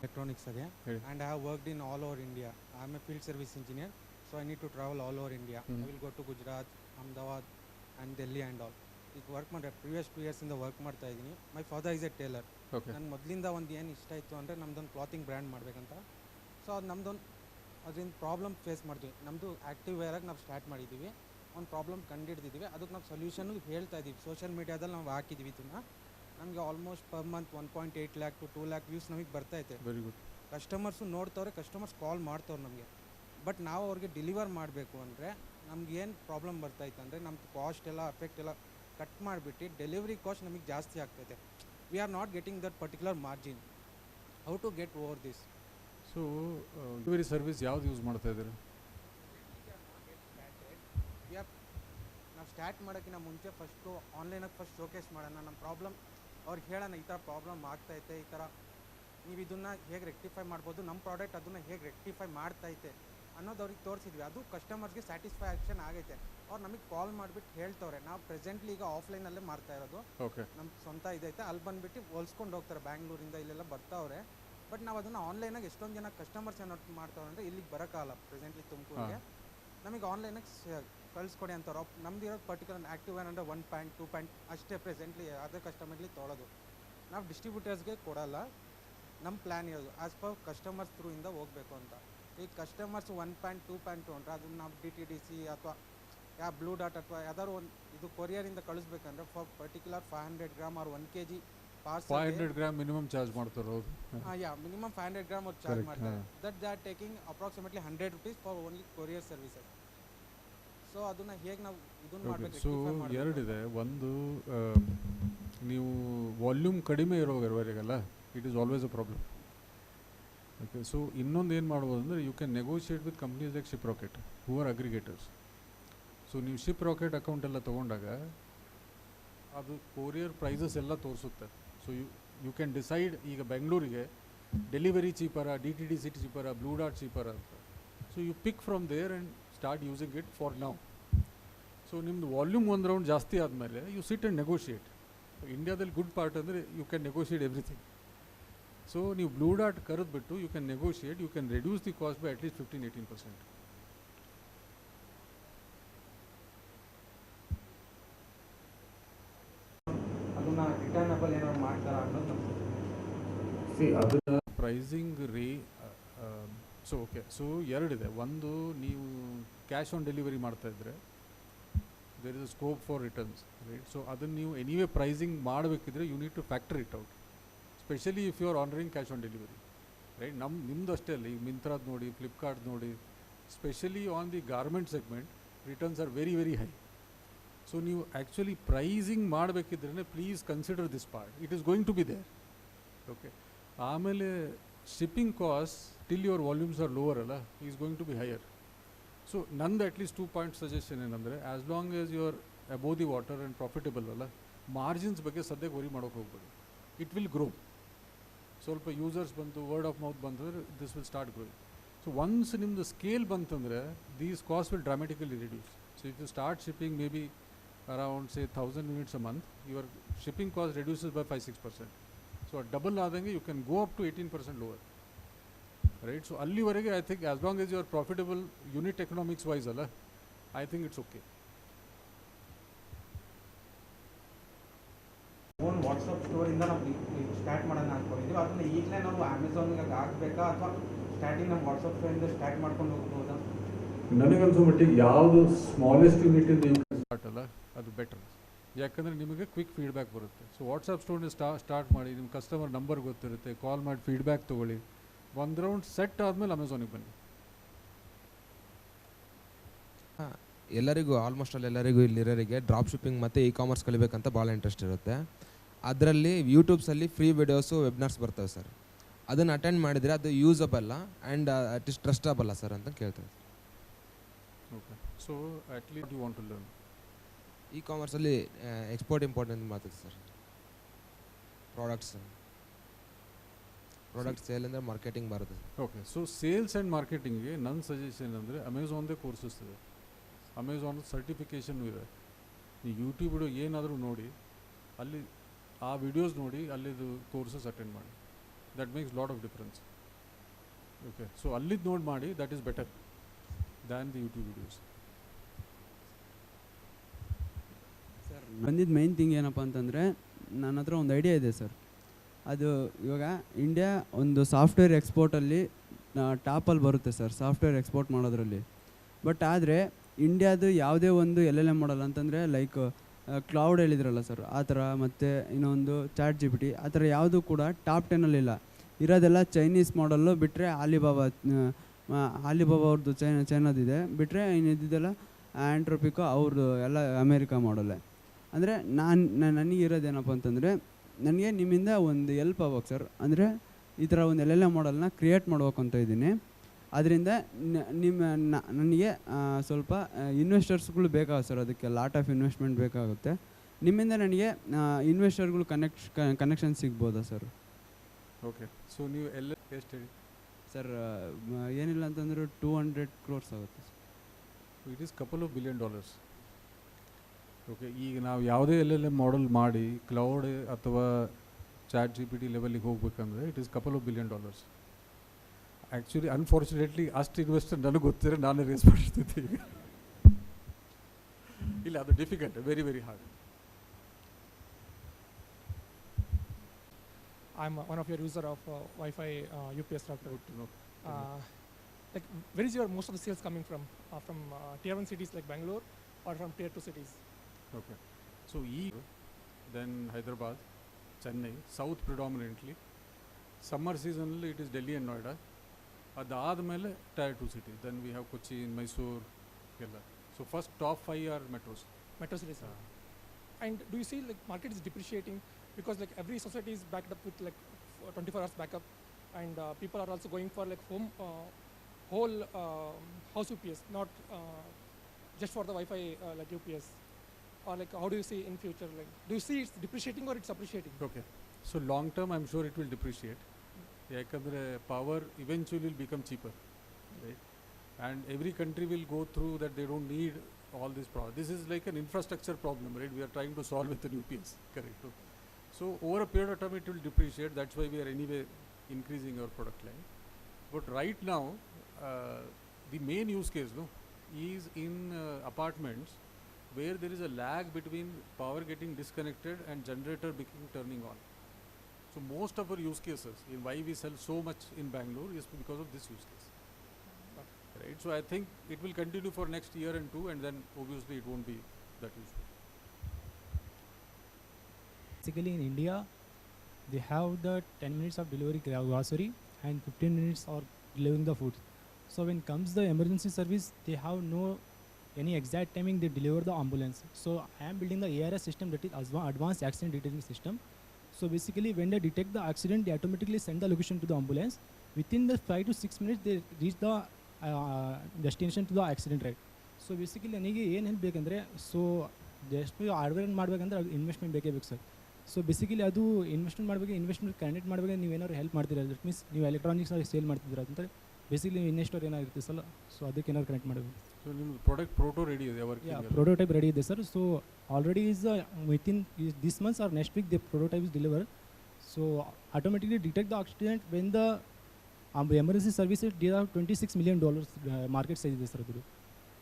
Electronics again, and I have worked in all over India. I am a field service engineer, so I need to travel all over India. I will go to Gujarat, Ahmedabad and Delhi and all. It work ಮಾಡಿದೆ previous 2 years ಇಂದ work ಮಾಡ್ತಾ ಇದ್ದೀನಿ. My father is a tailor. ನನ್ನ ಮೊದಲಿಂದ ಒಂದು ಏನು ಇಷ್ಟ ಇತ್ತು ಅಂದರೆ ನಮ್ದೊಂದು ಕ್ಲಾತಿಂಗ್ ಬ್ರ್ಯಾಂಡ್ ಮಾಡಬೇಕಂತ. ಸೊ ಅದು ನಮ್ದೊಂದು ಅದರಿಂದ ಪ್ರಾಬ್ಲಮ್ ಫೇಸ್ ಮಾಡ್ತೀವಿ. ನಮ್ಮದು ಆ್ಯಕ್ಟಿವ್ ವೇರಾಗಿ ನಾವು ಸ್ಟಾರ್ಟ್ ಮಾಡಿದ್ದೀವಿ, ಒಂದು ಪ್ರಾಬ್ಲಮ್ ಕಂಡುಹಿಡಿದಿದ್ದೀವಿ, ಅದಕ್ಕೆ ನಾವು ಸೊಲ್ಯೂಷನ್ ಹೇಳ್ತಾ ಇದ್ದೀವಿ. ಸೋಷಿಯಲ್ ಮೀಡಿಯಾದಲ್ಲಿ ನಾವು ಹಾಕಿದ್ದೀವಿ ಇದನ್ನು. ನಮಗೆ almost per month 1.8 lakh to 2 lakh views ನಮಗೆ ಬರ್ತೈತೆ. Very good. ಕಸ್ಟಮರ್ಸು ನೋಡ್ತವ್ರೆ, ಕಸ್ಟಮರ್ಸ್ ಕಾಲ್ ಮಾಡ್ತವ್ರೆ ನಮಗೆ. ಬಟ್ ನಾವು ಅವ್ರಿಗೆ ಡೆಲಿವರ್ ಮಾಡಬೇಕು ಅಂದರೆ ನಮ್ಗೆ ಏನು ಪ್ರಾಬ್ಲಮ್ ಬರ್ತೈತೆ ಅಂದರೆ ನಮ್ದು ಕಾಸ್ಟ್ ಎಲ್ಲ ಅಫೆಕ್ಟ್ ಎಲ್ಲ ಕಟ್ ಮಾಡಿಬಿಟ್ಟು ಡೆಲಿವರಿ ಕಾಸ್ಟ್ ನಮಗೆ ಜಾಸ್ತಿ ಆಗ್ತೈತೆ. We are not getting that particular margin. How to get over this? So delivery service ಯಾವ್ದು ಯೂಸ್ ಮಾಡ್ತಾ ಇದ್ದೀರಾ? ನಾವು ಸ್ಟಾರ್ಟ್ ಮಾಡೋಕ್ಕಿಂತ ಮುಂಚೆ ಫಸ್ಟು ಆನ್ಲೈನಾಗಿ ಫಸ್ಟ್ ಶೋಕೇಸ್ ಮಾಡೋಣ, ನಮ್ಮ ಪ್ರಾಬ್ಲಮ್ ಅವ್ರಿಗೆ ಹೇಳೋಣ, ಈ ಥರ ಪ್ರಾಬ್ಲಮ್ ಆಗ್ತೈತೆ, ಈ ಥರ ನೀವು ಇದನ್ನು ಹೇಗೆ ರೆಕ್ಟಿಫೈ ಮಾಡ್ಬೋದು, ನಮ್ಮ ಪ್ರಾಡಕ್ಟ್ ಅದನ್ನು ಹೇಗೆ ರೆಕ್ಟಿಫೈ ಮಾಡ್ತೈತೆ ಅನ್ನೋದು ಅವ್ರಿಗೆ ತೋರಿಸಿದ್ವಿ. ಅದು ಕಸ್ಟಮರ್ಸ್ಗೆ ಸ್ಯಾಟಿಸ್ಫ್ಯಾಕ್ಷನ್ ಆಗೈತೆ. ಅವ್ರು ನಮಗೆ ಕಾಲ್ ಮಾಡಿಬಿಟ್ಟು ಹೇಳ್ತವ್ರೆ. ನಾವು ಪ್ರೆಸೆಂಟ್ಲಿ ಈಗ ಆಫ್ಲೈನಲ್ಲೇ ಮಾಡ್ತಾ ಇರೋದು, ನಮ್ಮ ಸ್ವಂತ ಇದೈತೆ, ಅಲ್ಲಿ ಬಂದುಬಿಟ್ಟು ಹೋಲ್ಸ್ಕೊಂಡು ಹೋಗ್ತಾರೆ, ಬ್ಯಾಂಗ್ಳೂರಿಂದ ಇಲ್ಲೆಲ್ಲ ಬರ್ತಾವ್ರೆ. ಬಟ್ ನಾವು ಅದನ್ನು ಆನ್ಲೈನಾಗಿ ಎಷ್ಟೊಂದು ಜನ ಕಸ್ಟಮರ್ಸ್ ಏನು ಮಾಡ್ತಾವ್ರೆ ಅಂದರೆ ಇಲ್ಲಿಗೆ ಬರೋಕ್ಕಾಗಲ್ಲ, ಪ್ರೆಸೆಂಟ್ಲಿ ತುಮಕೂರಿಗೆ ನಮಗೆ ಆನ್ಲೈನಾಗಿ ಕಳಿಸ್ಕೊಡಿ ಅಂತಾರೆ. ನಮ್ದು ಇರೋದು ಪರ್ಟಿಕ್ಯುಲರ್ ಆ್ಯಕ್ಟಿವ್ ಏನಂದರೆ 1 ಪ್ಯಾಂಟ್ 2 ಪ್ಯಾಂಟ್ ಅಷ್ಟೇ ಪ್ರೆಸೆಂಟ್ಲಿ ಅದೇ ಕಸ್ಟಮರ್ಲಿ ತೊಗೊಳೋದು. ನಾವು ಡಿಸ್ಟ್ರಿಬ್ಯೂಟರ್ಸ್ಗೆ ಕೊಡೋಲ್ಲ. ನಮ್ಮ ಪ್ಲ್ಯಾನ್ ಇರೋದು ಆ್ಯಸ್ ಪರ್ ಕಸ್ಟಮರ್ಸ್ ಥ್ರೂ ಇಂದ ಹೋಗಬೇಕು ಅಂತ. ಈಗ ಕಸ್ಟಮರ್ಸ್ 1 ಪ್ಯಾಂಟ್ 2 ಪ್ಯಾಂಟ್ ತೊಗೊಂಡ್ರೆ ಅದನ್ನು ನಾವು DTDC ಅಥವಾ ಯಾವ ಬ್ಲೂ ಡಾಟ್ ಅಥವಾ ಯಾವ್ದಾದ್ರು ಒಂದು ಇದು ಕೊರಿಯರಿಂದ ಕಳಿಸ್ಬೇಕಂದ್ರೆ for particular 500 gram or 1 kg parcel 500 gram minimum charge ಮಾಡ್ತಾರೆ. ಹೌದು, ಮಿನಿಮಮ್ 500 ಗ್ರಾಮ್ ಅವ್ರು ಚಾರ್ಜ್ ಮಾಡ್ತಾರೆ. That they are taking approximately 100 rupees for only courier services. So ಅದನ್ನು ಹೇಗೆ ನಾವು ಇದನ್ನು ಮಾಡಬೇಕು? ಸೊ ಎರಡಿದೆ. ಒಂದು ನೀವು ವಾಲ್ಯೂಮ್ ಕಡಿಮೆ ಇರೋವರೆಗೆಲ್ಲ it is always a problem. Okay, so ಇನ್ನೊಂದು ಏನು ಮಾಡ್ಬೋದು ಅಂದರೆ you can negotiate with companies like Shiprocket who are aggregators. So ನೀವು ಶಿಪ್ ರಾಕೆಟ್ ಅಕೌಂಟ್ ಎಲ್ಲ ತೊಗೊಂಡಾಗ ಅದು ಕೊರಿಯರ್ ಪ್ರೈಸಸ್ ಎಲ್ಲ ತೋರಿಸುತ್ತೆ. ಸೊ ಯು ಕ್ಯಾನ್ ಡಿಸೈಡ್ ಈಗ ಬೆಂಗಳೂರಿಗೆ ಡೆಲಿವರಿ ಚೀಪರ, DTDC ಚೀಪರ, ಬ್ಲೂ ಡಾರ್ಟ್ ಚೀಪರ ಅಂತ. So you pick from there and start using it for now. So ನಿಮ್ಮದು ವಾಲ್ಯೂಮ್ ಒಂದು ರೌಂಡ್ ಜಾಸ್ತಿ ಆದಮೇಲೆ ಯು ಸಿಟ್ ಆ್ಯಂಡ್ ನೆಗೋಷಿಯೇಟ್. ಇಂಡಿಯಾದಲ್ಲಿ ಗುಡ್ ಪಾರ್ಟ್ ಅಂದರೆ you can negotiate everything. So ನೀವು ಬ್ಲೂ ಡಾಟ್ ಕರೆದ್ಬಿಟ್ಟು you can negotiate, you can reduce the cost by at least 15-18%. ಅದನ್ನ ರಿಟರ್ನಬಲ್ ಏನಾದ್ರು ಮಾಡ್ತಾರಾ ಅನ್ನೋದು ಅದನ್ನ ಪ್ರೈಸಿಂಗ್ ಸೊ ಓಕೆ, ಸೊ ಎರಡಿದೆ. ಒಂದು, ನೀವು ಕ್ಯಾಶ್ ಆನ್ ಡೆಲಿವರಿ ಮಾಡ್ತಾಯಿದ್ರೆ there is a scope for returns, right? So ಅದನ್ನು ನೀವು ಎನಿವೇ ಪ್ರೈಸಿಂಗ್ ಮಾಡಬೇಕಿದ್ರೆ you need to factor it out, specially if you are honouring cash on delivery, right? ನಿಮ್ಮದು ಅಷ್ಟೇ ಅಲ್ಲ, ಈಗ ಮಿಂತ್ರಾದ್ ನೋಡಿ, ಫ್ಲಿಪ್ಕಾರ್ಟ್ ನೋಡಿ, specially on the garment segment returns are very very high. So ನೀವು ಆ್ಯಕ್ಚುಲಿ ಪ್ರೈಸಿಂಗ್ ಮಾಡಬೇಕಿದ್ರೆ please consider this part, it is going to be there. Okay, ಆಮೇಲೆ shipping cost till your volumes are lower ಅಲ್ಲ, is going to be higher. So ನಂದು at least 2 point suggestion ಏನಂದರೆ, as long as you are above the water and profitable ಅಲ್ಲ, margins ಬಗ್ಗೆ ಸದ್ಯಕ್ಕೆ worry ಮಾಡೋಕ್ಕೆ ಹೋಗ್ಬೇಡಿ. It will grow. ಸ್ವಲ್ಪ users ಬಂತು, ವರ್ಡ್ ಆಫ್ ಮೌತ್ ಬಂತಂದರೆ this will start growing. So once ನಿಮ್ಮದು ಸ್ಕೇಲ್ ಬಂತಂದರೆ these cost will dramatically reduce. So if you start shipping may be around say 1000 units a month, your shipping cost reduces by 5-6%. So at double adange you can go up to 18% lower, right? So allivarege I think as long as you are profitable unit economics wise alla, I think it's okay. Own WhatsApp ಸ್ಟೋರಿಂದ ನಾವು start ಮಾಡೋಣ ಅಂದ್ಕೊಂಡಿದ್ದೀವಿ. ಅದನ್ನ ಈಗಲೇ ನಾವು ಅಮೆಝಾನ್ಗೆ ಹಾಕಬೇಕಾ ಅಥವಾ starting ನಮ್ಮ ವಾಟ್ಸಪ್ ಸ್ಟೋರಿಂದ ಸ್ಟಾರ್ಟ್ ಮಾಡ್ಕೊಂಡು ಹೋಗ್ಬೋದಾ? ನನಗನ್ಸೋ ಮಟ್ಟಿಗೆ ಯಾವುದು ಸ್ಮಾಲೆಸ್ಟ್ ಯೂನಿಟ್ ಇಂದ ಸ್ಟಾರ್ಟ್ ಅಲ್ಲ ಅದು ಬೆಟರ್, ಯಾಕಂದರೆ ನಿಮಗೆ ಕ್ವಿಕ್ ಫೀಡ್ಬ್ಯಾಕ್ ಬರುತ್ತೆ. ಸೊ ವಾಟ್ಸಪ್ ಸ್ಟೋರ್ನ ಸ್ಟಾರ್ಟ್ ಮಾಡಿ, ನಿಮ್ಮ ಕಸ್ಟಮರ್ ನಂಬರ್ ಗೊತ್ತಿರುತ್ತೆ, ಕಾಲ್ ಮಾಡಿ ಫೀಡ್ಬ್ಯಾಕ್ ತೊಗೊಳ್ಳಿ. ಒಂದು ರೌಂಡ್ ಸೆಟ್ ಆದಮೇಲೆ ಅಮೆಝಾನಿಗೆ ಬನ್ನಿ. ಎಲ್ಲರಿಗೂ ಆಲ್ಮೋಸ್ಟ್ ಎಲ್ಲರಿಗೂ ಇಲ್ಲಿರೋರಿಗೆ ಡ್ರಾಪ್ ಶಿಪ್ಪಿಂಗ್ ಮತ್ತು ಕಾಮರ್ಸ್ ಕಲಿಬೇಕಂತ ಭಾಳ ಇಂಟ್ರೆಸ್ಟ್ ಇರುತ್ತೆ. ಅದರಲ್ಲಿ ಯೂಟ್ಯೂಬ್ಸಲ್ಲಿ ಫ್ರೀ ವಿಡಿಯೋಸು ವೆಬ್ನಾರ್ಸ್ ಬರ್ತವೆ ಸರ್. ಅದನ್ನು ಅಟೆಂಡ್ ಮಾಡಿದರೆ ಅದು ಯೂಸಬಲ್ಲ ಆ್ಯಂಡ್ ಅಟ್ ಇಸ್ ಟ್ರಸ್ಟಬಲ್ಲ ಸರ್ ಅಂತ ಕೇಳ್ತೇವೆ. Okay, so at least you want to learn. ಕಾಮರ್ಸಲ್ಲಿ ಎಕ್ಸ್ಪೋರ್ಟ್ ಇಂಪೋರ್ಟ್ ಅಂತ ಮಾತಾಡ್ತೀವಿ ಸರ್. ಪ್ರಾಡಕ್ಟ್ಸ್ ಸೇಲ್ ಅಂದರೆ ಮಾರ್ಕೆಟಿಂಗ್ ಬರುತ್ತೆ. ಓಕೆ, ಸೊ ಸೇಲ್ಸ್ ಆ್ಯಂಡ್ ಮಾರ್ಕೆಟಿಂಗ್ಗೆ ನನ್ನ ಸಜೆಷನ್ ಅಂದರೆ ಅಮೆಝಾನ್ದೇ ಕೋರ್ಸಸ್ ಇದೆ, ಅಮೆಝಾನ್ ಸರ್ಟಿಫಿಕೇಷನ್ನು ಇದೆ. ನೀವು ಯೂಟ್ಯೂಬ್ ವಿಡಿಯೋ ಏನಾದರೂ ನೋಡಿ, ಅಲ್ಲಿ ಆ ವಿಡಿಯೋಸ್ ನೋಡಿ ಅಲ್ಲಿದು ಕೋರ್ಸಸ್ ಅಟೆಂಡ್ ಮಾಡಿ. That makes lot of difference. Okay, so ಅಲ್ಲಿದ್ದು ನೋಡಿ ಮಾಡಿ, that is better than the YouTube videos. Sir ಬಂದಿದ್ದ ಮೈನ್ ಥಿಂಗ್ ಏನಪ್ಪ ಅಂತಂದರೆ, ನನ್ನ ಹತ್ರ ಒಂದು ಐಡಿಯಾ ಇದೆ ಸರ್. ಅದು ಇವಾಗ ಇಂಡಿಯಾ ಒಂದು ಸಾಫ್ಟ್ವೇರ್ ಎಕ್ಸ್ಪೋರ್ಟಲ್ಲಿ ಟಾಪಲ್ಲಿ ಬರುತ್ತೆ ಸರ್, ಸಾಫ್ಟ್ವೇರ್ ಎಕ್ಸ್ಪೋರ್ಟ್ ಮಾಡೋದ್ರಲ್ಲಿ. ಬಟ್ ಆದರೆ ಇಂಡಿಯಾದು ಯಾವುದೇ ಒಂದು LLM ಮಾಡಲ್ ಅಂತಂದರೆ ಲೈಕ್ ಕ್ಲೌಡ್ ಹೇಳಿದ್ರಲ್ಲ ಸರ್, ಆ ಥರ, ಮತ್ತು ಇನ್ನೊಂದು ಚಾಟ್ GPT, ಆ ಥರ ಯಾವುದೂ ಕೂಡ ಟಾಪ್ 10ಅಲ್ಲಿಲ್ಲ. ಇರೋದೆಲ್ಲ ಚೈನೀಸ್ ಮಾಡಲ್ಲು, ಬಿಟ್ಟರೆ ಆಲಿಬಾಬಾ ಅವ್ರದ್ದು ಚೈನಾದಿದೆ, ಬಿಟ್ಟರೆ ಇನ್ನಿದ್ದೆಲ್ಲ ಆ್ಯಂಟ್ರೋಪಿಕೋ ಅವ್ರದ್ದು ಎಲ್ಲ ಅಮೇರಿಕಾ ಮಾಡಲ್ಲೇ. ಅಂದರೆ ನನಗಿರೋದೇನಪ್ಪ ಅಂತಂದರೆ, ನನಗೆ ನಿಮ್ಮಿಂದ ಒಂದು ಎಲ್ಪ್ ಆಗ್ಬೇಕು ಸರ್. ಅಂದರೆ ಈ ಥರ ಒಂದು LLM ಮಾಡಲ್ನ ಕ್ರಿಯೇಟ್ ಮಾಡ್ಬೇಕು ಅಂತ ಇದ್ದೀನಿ. ಅದರಿಂದ ನನಗೆ ಸ್ವಲ್ಪ ಇನ್ವೆಸ್ಟರ್ಸ್ಗಳು ಬೇಕಾಗುತ್ತೆ ಸರ್, ಅದಕ್ಕೆ ಲಾಟ್ ಆಫ್ ಇನ್ವೆಸ್ಟ್ಮೆಂಟ್ ಬೇಕಾಗುತ್ತೆ. ನಿಮ್ಮಿಂದ ನನಗೆ ಇನ್ವೆಸ್ಟರ್ಗಳು ಕನೆಕ್ಷನ್ ಸಿಗ್ಬೋದಾ ಸರ್? ಓಕೆ, ಸೊ ನೀವು ಎಷ್ಟು ಹೇಳಿ ಸರ್? ಏನಿಲ್ಲ ಅಂತಂದ್ರೆ 200 crores ಆಗುತ್ತೆ sir. It is $2 billion. Okay, ಈಗ ನಾವು ಯಾವುದೇ LLM ಮಾಡೆಲ್ ಮಾಡಿ ಕ್ಲೌಡ್ ಅಥವಾ ಚಾಟ್ GPT ಲೆವೆಲಿಗೆ ಹೋಗ್ಬೇಕಂದ್ರೆ it is $2 billion. Actually unfortunately ಅಷ್ಟು ಇನ್ವೆಸ್ಟರ್ ನನಗೆ ಗೊತ್ತಿರೋ ನಾನೇ ರೇಸ್ ಮಾಡಿರ್ತಿದ್ದೆ. ಈಗ ಇಲ್ಲ, ಅದು difficult, very very hard. I'm one of your user of Wi-Fi UPS router. Like, where is your most of the sales coming from? From tier 1 cities like Bangalore or from tier 2 cities? Okay, so then Hyderabad, Chennai, south predominantly. Summer season it is Delhi and Noida. Adadmele tier 2 cities. Then we have Kochi, Mysore, Kerala. So first top 5 are metros. Metro cities. And do you see like market is depreciating because like every society is backed up with like 24 hours backup, and people are also going for like whole house UPS, not just for the Wi-Fi like UPS. Or like how do you see in future? Like, do you see it's depreciating or it's appreciating? Okay. So long term, I'm sure it will depreciate. Yakandre power eventually will become cheaper, right? And every country will go through that they don't need all this product. This is like an infrastructure problem, right? We are trying to solve with an UPS, correct? So over a period of time, it will depreciate. That's why we are anyway increasing our product line. But right now, the main use case is in apartments where there is a lag between power getting disconnected and generator turning on. So most of our use cases in why we sell so much in Bangalore is because of this use case. Right? So I think it will continue for next year and two, and then obviously it won't be that useful. Basically in India, they have the 10 minutes of delivery grocery and 15 minutes of delivering the food. So when comes the emergency service, they have no any exact timing they deliver the ambulance. So I am building the ARS system, that is advanced accident detection system. So basically when they detect the accident, they automatically send the location to the ambulance. Within the 5 to 6 minutes, they reach the destination to the accident, right? So basically ನನಗೆ ಏನು ಹೇಳಬೇಕಂದ್ರೆ so ಎಷ್ಟು hardware ಮಾಡಬೇಕಂದ್ರೆ ಅದು investment ಬೇಕೇ ಬೇಕು sir. So basically ಅದು investment connect ಮಾಡಬೇಕು ನೀವು ಏನಾದ್ರು ಹೆಲ್ಪ್ ಮಾಡ್ತೀರಾ, ದಟ್ ಮೀನ್ಸ್ ನೀವು ಎಲೆಕ್ಟ್ರಾನಿಕ್ಸ್ ಸೇಲ್ ಮಾಡ್ತಿದ್ದೀರಾ ಅಂತ ಬೇಸಿಕಲಿ ಇನ್ವೆಸ್ಟರ್ ಏನಾಗಿರುತ್ತೆ ಸರ್, ಸೊ ಅದಕ್ಕೆ ಏನಾದ್ರು ಕನೆಕ್ಟ್ ಮಾಡಬೇಕು. ಸೊ ನಿಮ್ಮ ಪ್ರಾಡಕ್ಟ್ ಪ್ರೋಟೋ ರೆಡಿ ಇದೆ? ಪ್ರೋಟೋಟೈಪ್ ರೆಡಿ ಇದೆ sir. So already is within this months or next week the prototype is deliver. So automatically detect the accident when the emergency services they are $26 million market size ಇದೆ sir ಅದು.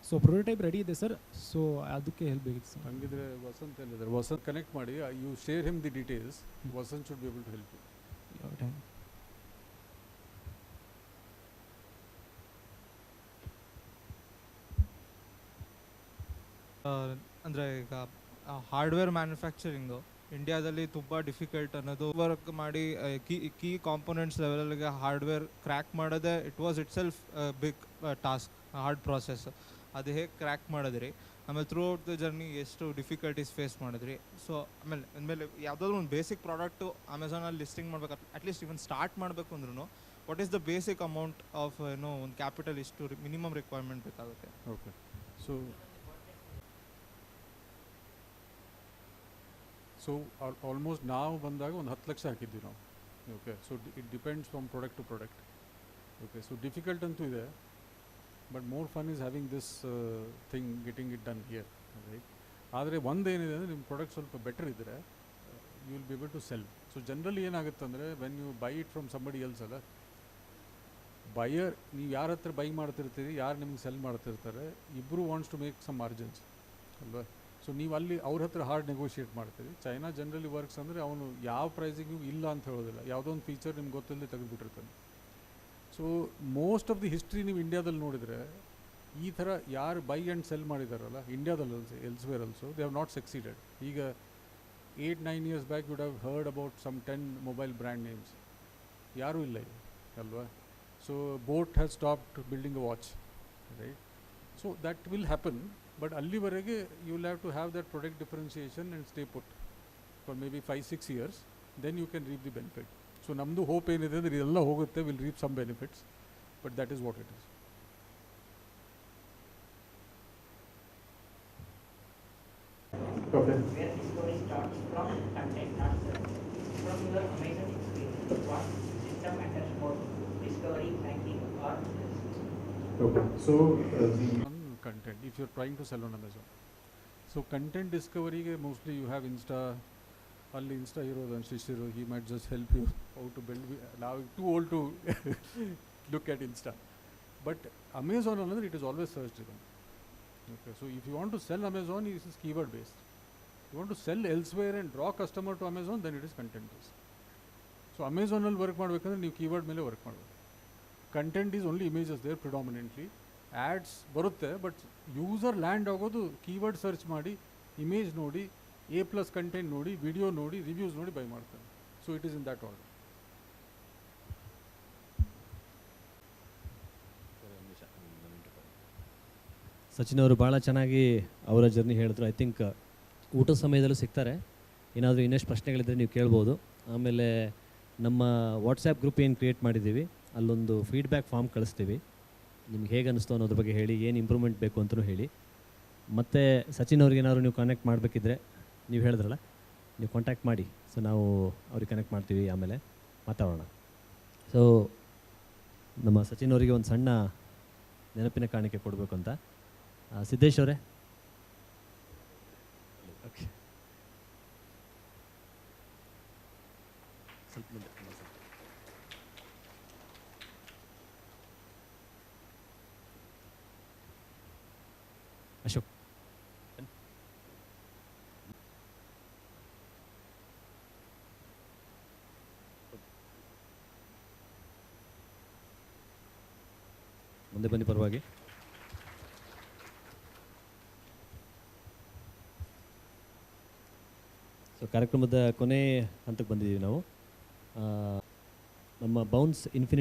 So prototype ready ಇದೆ sir. So ಅದಕ್ಕೆ help ಬೇಕಿತ್ತು sir. ಹಂಗಿದ್ರೆ ವಸಂತ್ ಹೇಳಿದ್ದಾರೆ, Vasant connect ಮಾಡಿ, you share him the details. Vasant should be able to help you. ಅಂದರೆ ಈಗ ಹಾರ್ಡ್ವೇರ್ ಮ್ಯಾನುಫ್ಯಾಕ್ಚರಿಂಗು ಇಂಡಿಯಾದಲ್ಲಿ ತುಂಬ ಡಿಫಿಕಲ್ಟ್ ಅನ್ನೋದು. ವರ್ಕ್ ಮಾಡಿ ಕೀ ಕಾಂಪೊನೆಂಟ್ಸ್ ಲೆವೆಲ್ಗೆ ಹಾರ್ಡ್ವೇರ್ ಕ್ರ್ಯಾಕ್ ಮಾಡೋದೇ it was itself big task, hard process. ಅದು ಹೇಗೆ ಕ್ರ್ಯಾಕ್ ಮಾಡಿದ್ರಿ, ಆಮೇಲೆ ಥ್ರೂ ಔಟ್ ದ ಜರ್ನಿ ಎಷ್ಟು ಡಿಫಿಕಲ್ಟೀಸ್ ಫೇಸ್ ಮಾಡಿದ್ರಿ. ಸೊ ಆಮೇಲೆ ಯಾವುದಾದ್ರು ಒಂದು ಬೇಸಿಕ್ ಪ್ರಾಡಕ್ಟು ಅಮೆಝಾನಲ್ಲಿ ಲಿಸ್ಟಿಂಗ್ ಮಾಡ್ಬೇಕು, ಅಟ್ಲೀಸ್ಟ್ ಇವನ್ ಸ್ಟಾರ್ಟ್ ಮಾಡಬೇಕು ಅಂದ್ರೂ what is the basic amount of ಒಂದು ಕ್ಯಾಪಿಟಲ್ ಇಷ್ಟು ಮಿನಿಮಮ್ ರಿಕ್ವೈರ್ಮೆಂಟ್ ಬೇಕಾಗುತ್ತೆ? ಓಕೆ. ಸೊ ಆಲ್ಮೋಸ್ಟ್ ನಾವು ಬಂದಾಗ ಒಂದು 10 ಲಕ್ಷ ಹಾಕಿದ್ವಿ ನಾವು. Okay. So it depends from product to product. Okay. So difficult ಅಂತೂ ಇದೆ, but more fun is having this thing, getting it done here, right? ಆದರೆ ಒಂದೇನಿದೆ ಅಂದರೆ ನಿಮ್ಮ ಪ್ರಾಡಕ್ಟ್ ಸ್ವಲ್ಪ ಬೆಟರ್ ಇದ್ದರೆ you will be able to sell. So generally ಏನಾಗುತ್ತೆ ಅಂದರೆ when you buy it from somebody else ಅಲ್ಲ, ಬೈಯರ್ ನೀವು ಯಾರ ಹತ್ರ ಬೈ ಮಾಡ್ತಿರ್ತೀರಿ, ಯಾರು ನಿಮ್ಗೆ ಸೆಲ್ ಮಾಡ್ತಿರ್ತಾರೆ, ಇಬ್ಬರು wants to make some margins ಅಲ್ವಾ? ಸೊ ನೀವು ಅಲ್ಲಿ ಅವ್ರ ಹತ್ರ ಹಾರ್ಡ್ ನೆಗೋಷಿಯೇಟ್ ಮಾಡ್ತೀರಿ. ಚೈನಾ ಜನರಲಿ ವರ್ಕ್ಸ್ ಅಂದರೆ ಅವನು ಯಾವ ಪ್ರೈಸಿಗೂ ಇಲ್ಲ ಅಂತ ಹೇಳೋದಿಲ್ಲ, ಯಾವುದೋ ಒಂದು ಫೀಚರ್ ನಿಮ್ಗೆ ಗೊತ್ತಿಲ್ಲದೆ ತೆಗೆದುಬಿಟ್ಟಿರ್ತಾನೆ. So most of the history ನೀವು ಇಂಡಿಯಾದಲ್ಲಿ ನೋಡಿದರೆ ಈ ಥರ ಯಾರು ಬೈ ಆ್ಯಂಡ್ ಸೆಲ್ ಮಾಡಿದಾರಲ್ಲ ಇಂಡಿಯಾದಲ್ಲಿ elsewhere also, they have not succeeded. ಈಗ 8-9 years back would have heard about some 10 mobile brand names. ಯಾರೂ ಇಲ್ಲ ಈಗ ಅಲ್ವಾ? So boAt has stopped building a watch, right? So that will happen. But ಅಲ್ಲಿವರೆಗೆ you will have to have that product differentiation and stay put for may be 5-6 years, then you can reap the benefit. So ನಮ್ಮದು hope ಏನಿದೆ ಅಂದರೆ ಇದೆಲ್ಲ ಹೋಗುತ್ತೆ, will reap some benefits, but that is what it is. Okay. Where discovery starts from content, not search. From your Amazon experience, what system matters more, discovery, ranking, or Okay. So content, if you're trying to sell on Amazon. So content discovery, mostly you have Insta. Only Insta hero and Shishiro, he might just help you how to build. Now too old to look at Insta. But Amazon, it is always search driven. Okay. So if you want to sell Amazon, it is keyword based. You want to sell elsewhere and draw customer to Amazon, then it is content based. So Amazon will work ಮಾಡಬೇಕಂದ್ರೆ ನೀವು keyword ಮೇಲೆ work ಮಾಡಬೇಕು. Content is only images there predominantly. Ads ಬರುತ್ತೆ, but user land ಆಗೋದು keyword search ಮಾಡಿ, image ನೋಡಿ, A+ content ನೋಡಿ, video ನೋಡಿ, ರಿವ್ಯೂಸ್ ನೋಡಿ ಬೈ ಮಾಡ್ತಾರೆ. So it is in that order. Sachin ಅವರು ಭಾಳ ಚೆನ್ನಾಗಿ ಅವರ ಜರ್ನಿ ಹೇಳಿದ್ರು. ಐ ಥಿಂಕ್ ಊಟದ ಸಮಯದಲ್ಲೂ ಸಿಗ್ತಾರೆ, ಏನಾದರೂ ಇನ್ನಷ್ಟು ಪ್ರಶ್ನೆಗಳಿದ್ದರೆ ನೀವು ಕೇಳ್ಬೋದು. ಆಮೇಲೆ ನಮ್ಮ ವಾಟ್ಸಪ್ ಗ್ರೂಪ್ ಏನು ಕ್ರಿಯೇಟ್ ಮಾಡಿದ್ದೀವಿ ಅಲ್ಲೊಂದು ಫೀಡ್ಬ್ಯಾಕ್ ಫಾರ್ಮ್ ಕಳಿಸ್ತೀವಿ. ನಿಮ್ಗೆ ಹೇಗೆ ಅನ್ನಿಸ್ತು ಅನ್ನೋದ್ರ ಬಗ್ಗೆ ಹೇಳಿ, ಏನು ಇಂಪ್ರೂವ್ಮೆಂಟ್ ಬೇಕು ಅಂತಲೂ ಹೇಳಿ. ಮತ್ತು ಸಚಿನ್ ಅವ್ರಿಗೆ ಏನಾದ್ರು ನೀವು ಕಾಂಟ್ಯಾಕ್ಟ್ ಮಾಡಬೇಕಿದ್ರೆ ನೀವು ಹೇಳಿದ್ರಲ್ಲ, ನೀವು ಕಾಂಟ್ಯಾಕ್ಟ್ ಮಾಡಿ. ಸೊ ನಾವು ಅವ್ರಿಗೆ ಕನೆಕ್ಟ್ ಮಾಡ್ತೀವಿ, ಆಮೇಲೆ ಮಾತಾಡೋಣ. ಸೊ ನಮ್ಮ ಸಚಿನ್ ಅವರಿಗೆ ಒಂದು ಸಣ್ಣ ನೆನಪಿನ ಕಾಣಿಕೆ ಕೊಡಬೇಕು ಅಂತ. ಸಿದ್ದೇಶ್ ಅವರೇ, ಓಕೆ, ಸ್ವಲ್ಪ ಮುಂದೆ ಅಶೋಕ್. ಮುಂದೆ ಬನ್ನಿ ಪರವಾಗಿ. ಸೊ ಕಾರ್ಯಕ್ರಮದ ಕೊನೆ ಹಂತಕ್ಕೆ ಬಂದಿದ್ದೀವಿ ನಾವು. ನಮ್ಮ ಬೌನ್ಸ್ ಇನ್ಫಿನಿಟಿ